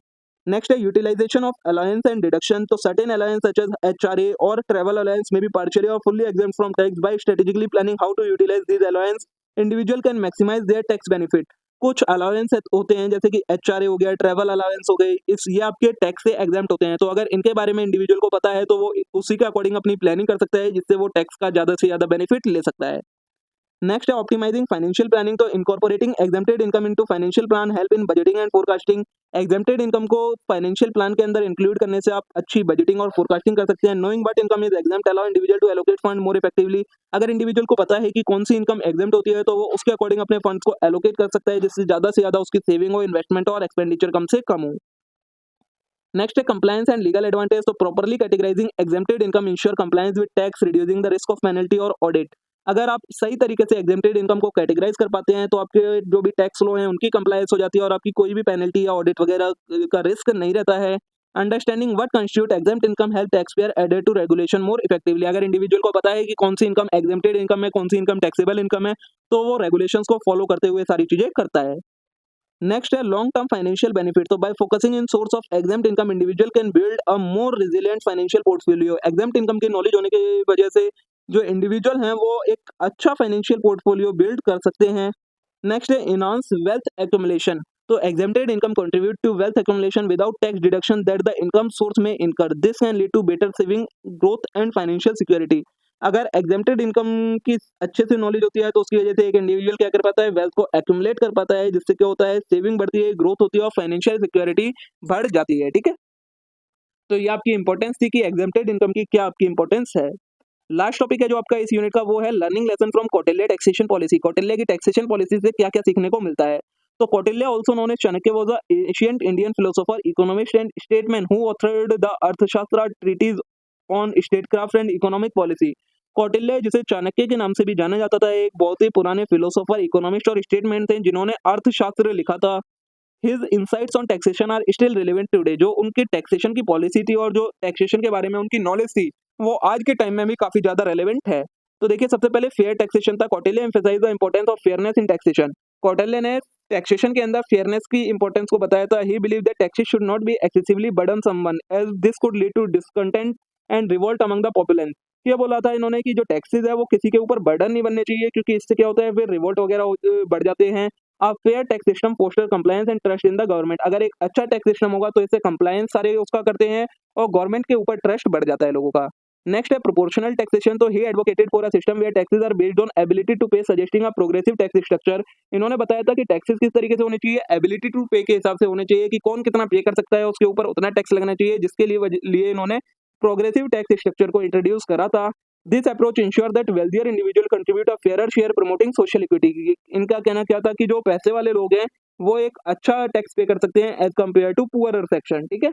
नेक्स्ट है utilization of allowance and deduction, तो certain allowance such as HRA और travel allowance may be partially और fully exempt from tax. By strategically planning how to utilize this allowance individual can maximize their tax benefit. कुछ allowance होते हैं जैसे कि HRA हो गया, ट्रैवल अलाउंस हो गई, इस ये आपके टैक्स से एग्जेम्प्ट होते हैं, तो अगर इनके बारे में इंडिविजुअल को पता है तो वो उसी के अकॉर्डिंग अपनी प्लानिंग कर सकता है, जिससे वो टैक्स का ज़्यादा से ज़्यादा बेनिफिट ले सकता है। नेक्स्ट है ऑप्टिमाइजिंग फाइनेंशियल प्लानिंग, तो incorporating exempted income into financial plan help in budgeting and forecasting. Exempted income को फाइनेंशियल प्लान के अंदर इंक्लूड करने से आप अच्छी बजटिंग और फोरकास्टिंग कर सकते हैं। Knowing what income is exempt allow individual to allocate fund more effectively. अगर इंडिविजुअल को पता है कि कौन सी इनकम एग्जेम्प्ट होती है तो वो उसके अकॉर्डिंग अपने फंड्स को एलोकेट कर सकता है, जिससे ज़्यादा से ज़्यादा उसकी सेविंग हो, इन्वेस्टमेंट और एक्सपेंडिचर कम से कम हो। नेक्स्ट है कंप्लायंस एंड लीगल एडवांटेज, तो properly categorising exempted income ensure compliance with tax, reducing the risk of penalty और ऑडिट। अगर आप सही तरीके से एग्जेम्प्टेड इनकम को कैटेगराइज कर पाते हैं तो आपके जो भी टैक्स लो हैं उनकी कंप्लायंस हो जाती है और आपकी कोई भी पेनल्टी या ऑडिट वगैरह का रिस्क नहीं रहता है। Understanding what constitute exempt income help taxpayer adhere to regulation more effectively. अगर इंडिविजुअल को पता है कि कौन सी इनकम एग्जेम्प्टेड इनकम है, कौन सी इनकम टैक्सेबल इनकम है, तो वो रेगुलेशंस को फॉलो करते हुए सारी चीजें करता है। नेक्स्ट है लॉन्ग टर्म फाइनेंशियल बेनिफिट, तो bye focusing in source of exempt income individual can build a more resilient financial portfolio. Exempt income की नॉलेज होने की वजह से जो इंडिविजुअल हैं वो एक अच्छा फाइनेंशियल पोर्टफोलियो बिल्ड कर सकते हैं। नेक्स्ट है इनहांस वेल्थ एक्यूमुलेशन, तो exempted income contribute to wealth accumulation without tax deduction that the income source may incur. This can lead to better saving, growth and financial security. अगर exempted income की अच्छे से knowledge होती है तो उसकी वजह से एक इंडिविजुअल क्या कर पाता है, वेल्थ को एक्यूमुलेट कर पाता है, जिससे क्या होता है, सेविंग बढ़ती है, ग्रोथ होती है और फाइनेंशियल सिक्योरिटी बढ़ जाती है। ठीक है, तो ये आपकी इंपॉर्टेंस थी कि एग्जेम्प्टेड इनकम की क्या आपकी इंपॉर्टेंस है। लास्ट टॉपिक है जो आपका इस यूनिट का, वो है learning lesson from Kautilya taxation policy. Kautilya की टैक्सेशन पॉलिसी से क्या क्या सीखने को मिलता है। तो Kautilya also known as Chanakya was a ancient Indian philosopher, economist and statesman who authored the Arthashastra treatise on statecraft and economic policy. Kautilya, जिसे चाणक्य के नाम से भी जाना जाता था, एक बहुत ही पुराने फिलोसोफर, इकोनॉमिस्ट और स्टेटमैन थे जिन्होंने अर्थशास्त्र लिखा था। His insights on taxation are still relevant today. जो उनकी टैक्सेशन की पॉलिसी थी और जो टैक्सेशन के बारे में उनकी नॉलेज थी वो आज के टाइम में भी काफी ज्यादा रेलेवेंट है। तो देखिए, सबसे पहले फेयर टैक्सेशन था। Kautilya emphasize the importance of fairness in taxation. Kautilya ने टैक्सेशन के अंदर फेयरनेस की इंपॉर्टेंस को बताया था। He believe that taxes should not be excessively burden someone as this could lead to discontent and revolt among the populace. क्या बोला था इन्होंने कि जो टैक्सेस है वो किसी के ऊपर बर्डन नहीं बनने चाहिए, क्योंकि इससे क्या होता है फिर रिवोल्ट वगैरह बढ़ जाते हैं। A fair tax system foster compliance and trust in the government. अगर एक अच्छा टैक्स सिस्टम होगा तो इससे कंप्लायंस सारे उसका करते हैं और गवर्नमेंट के ऊपर ट्रस्ट बढ़ जाता है लोगों का। नेक्स्ट है प्रोपोर्शनल टैक्सेशन। तो he advocated for a system where taxes are based on ability to pay, suggesting a progressive tax structure. इन्होंने बताया था कि टैक्सेस किस तरीके से होने चाहिए, एबिलिटी टू पे के हिसाब से होने चाहिए कि कौन कितना पे कर सकता है, उसके ऊपर उतना टैक्स लगना चाहिए, जिसके लिए इन्होंने प्रोग्रेसिव टैक्स स्ट्रक्चर को इंट्रोड्यूस करा था। This approach ensure that wealthier individual contribute a fair share promoting social equity. इनका कहना क्या था कि जो पैसे वाले लोग हैं वो एक अच्छा टैक्स पे कर सकते हैं as compare to poorer section. ठीक है।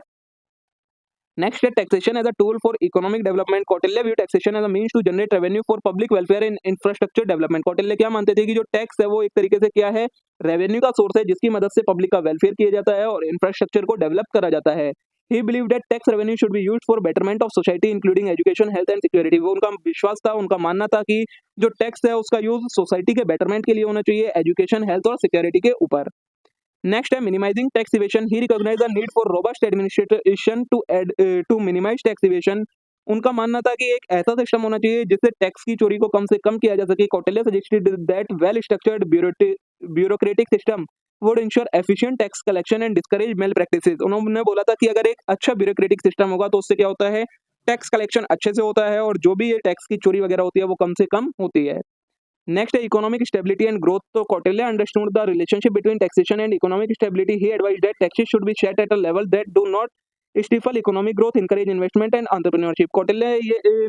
नेक्स्ट है taxation as a tool for economic development. Kautilya view taxation as a means to generate revenue for public welfare in infrastructure development. Kautilya क्या मानते थे कि जो टैक्स है वो एक तरीके से क्या है, रेवेन्यू का सोर्स है जिसकी मदद से पब्लिक का वेलफेयर किया जाता है और इंफ्रास्ट्रक्चर को डेवलप करा जाता है। ही believe that tax revenue should be used for betterment of society including education, health and security. वो उनका विश्वास था, उनका मानना था कि जो टैक्स है उसका यूज सोसाइटी के बेटरमेंट के लिए होना चाहिए, एजुकेशन, हेल्थ और सिक्योरिटी के ऊपर। नेक्स्ट है minimizing tax evasion. He recognize the need for robust administration to minimize tax evasion. उनका मानना था कि एक ऐसा सिस्टम होना चाहिए जिससे टैक्स की चोरी को कम से कम किया जा सके। Kautilya suggested that well structured bureaucratic system would ensure efficient tax collection and discourage malpractices. उन्होंने बोला था कि अगर एक अच्छा ब्यूरोक्रेटिक सिस्टम होगा तो उससे क्या होता है, टैक्स कलेक्शन अच्छे से होता है और जो भी ये टैक्स की चोरी वगैरह होती है वो कम से कम होती है। नेक्स्ट है इकोनॉमिक स्टेबिलिटी एंड ग्रोथ। तो Kautilya understood the relationship between taxation and economic stability. He advised that taxes should be set at a level that do not stifle economic growth, encourage investment and entrepreneurship. Kautilya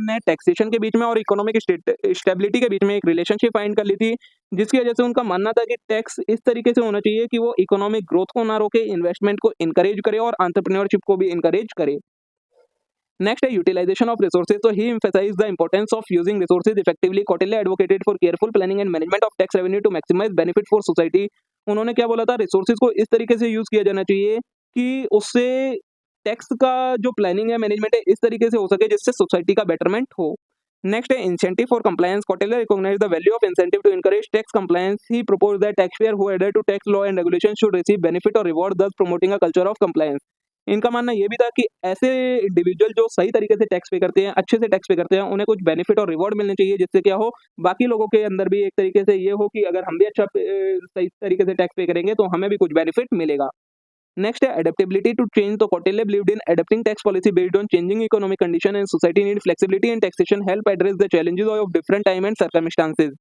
ने taxation के बीच में और economic stability के बीच में एक relationship find कर ली थी, जिसकी वजह से उनका मानना था कि टैक्स इस तरीके से होना चाहिए कि वो इकोनॉमिक ग्रोथ को ना रोके, इन्वेस्टमेंट को इंकरेज करे और एंटरप्रेन्योरशिप को भी इंकरेज करे। नेक्स्ट है यूटिलाइजेशन ऑफ रिसोर्सेज। तो he emphasized the importance of using resources effectively. Kautilya advocated for careful planning and management of tax revenue to maximize benefit for society. उन्होंने क्या बोला था, रिसोर्सेज को इस तरीके से यूज किया जाना चाहिए कि उससे टैक्स का जो प्लानिंग है, मैनेजमेंट है, इस तरीके से हो सके जिससे सोसाइटी का बेटरमेंट हो। नेक्स्ट है incentive for compliance. Kautilya recognize the value of incentive to encourage tax compliance. He proposed that taxpayer who adhere to tax law and regulations should receive benefit or reward, thus promoting a culture of compliance। इनका मानना ये भी था कि ऐसे individual जो सही तरीके से टैक्स पे करते हैं, अच्छे से टैक्स पे करते हैं, उन्हें कुछ बेनिफिट और रिवॉर्ड मिलने चाहिए, जिससे क्या हो, बाकी लोगों के अंदर भी एक तरीके से ये हो कि अगर हम भी सही तरीके से टैक्स पे करेंगे तो हमें भी कुछ बेनिफिट मिलेगा। नेक्स्ट है एडेप्टेबिलिटी टू चेंज। तो Kautilya believed in adapting tax policy based on changing economic condition and society need flexibility and taxation help address the challenges of different time and circumstances.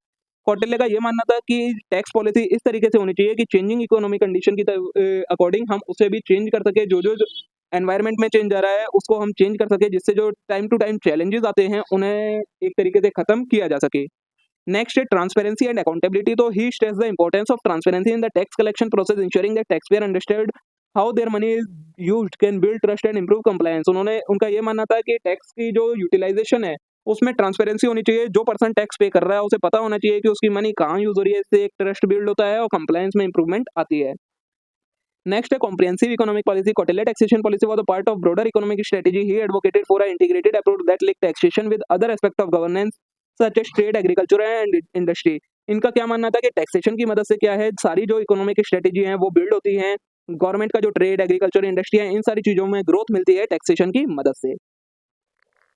Kautilya का ये मानना था कि टैक्स पॉलिसी इस तरीके से होनी चाहिए कि चेंजिंग इकोनॉमिक कंडीशन की अकॉर्डिंग हम उसे भी चेंज कर सके, जो जो एनवायरनमेंट में चेंज आ रहा है उसको हम चेंज कर सके, जिससे जो टाइम टू टाइम चैलेंजेस आते हैं उन्हें एक तरीके से खत्म किया जा सके। नेक्स्ट है ट्रांसपेरेंसी एंड अकाउंटेबिलिटी। तो he stress the importance of transparency in the tax collection process, ensuring that taxpayer understand how their money is used can build trust and improve compliance. उनका ये मानना था कि टैक्स की जो utilisation है उसमें ट्रांसपेरेंसी होनी चाहिए। जो पर्सन टैक्स पे कर रहा है उसे पता होना चाहिए कि उसकी मनी कहाँ यूज हो रही है, इससे एक ट्रस्ट बिल्ड होता है और कंप्लायंस में इंप्रूवमेंट आती है। नेक्स्ट है comprehensive economic policy. Kautilya taxation policy was a part of broader economic strategy. He advocated for a integrated approach that linked taxation with other aspect of governance such as trade, agriculture and industry. इनका क्या मानना था कि taxation की मदद से क्या है, सारी जो इकोनॉमिक स्ट्रेटजी है वो बिल्ड होती हैं, गवर्नमेंट का जो ट्रेड, एग्रीकल्चर, इंडस्ट्री है, इन सारी चीजों में ग्रोथ मिलती है टैक्सेशन की मदद से।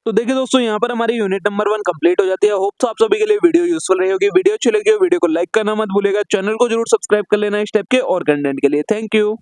तो देखिए दोस्तों, यहाँ पर हमारी यूनिट नंबर 1 कंप्लीट हो जाती है। होप्स आप सभी के लिए वीडियो यूजफुल रही होगी। वीडियो अच्छी लगी हो वीडियो को लाइक करना मत भूलिएगा, चैनल को जरूर सब्सक्राइब कर लेना इस टाइप के और कंटेंट के लिए। Thank you.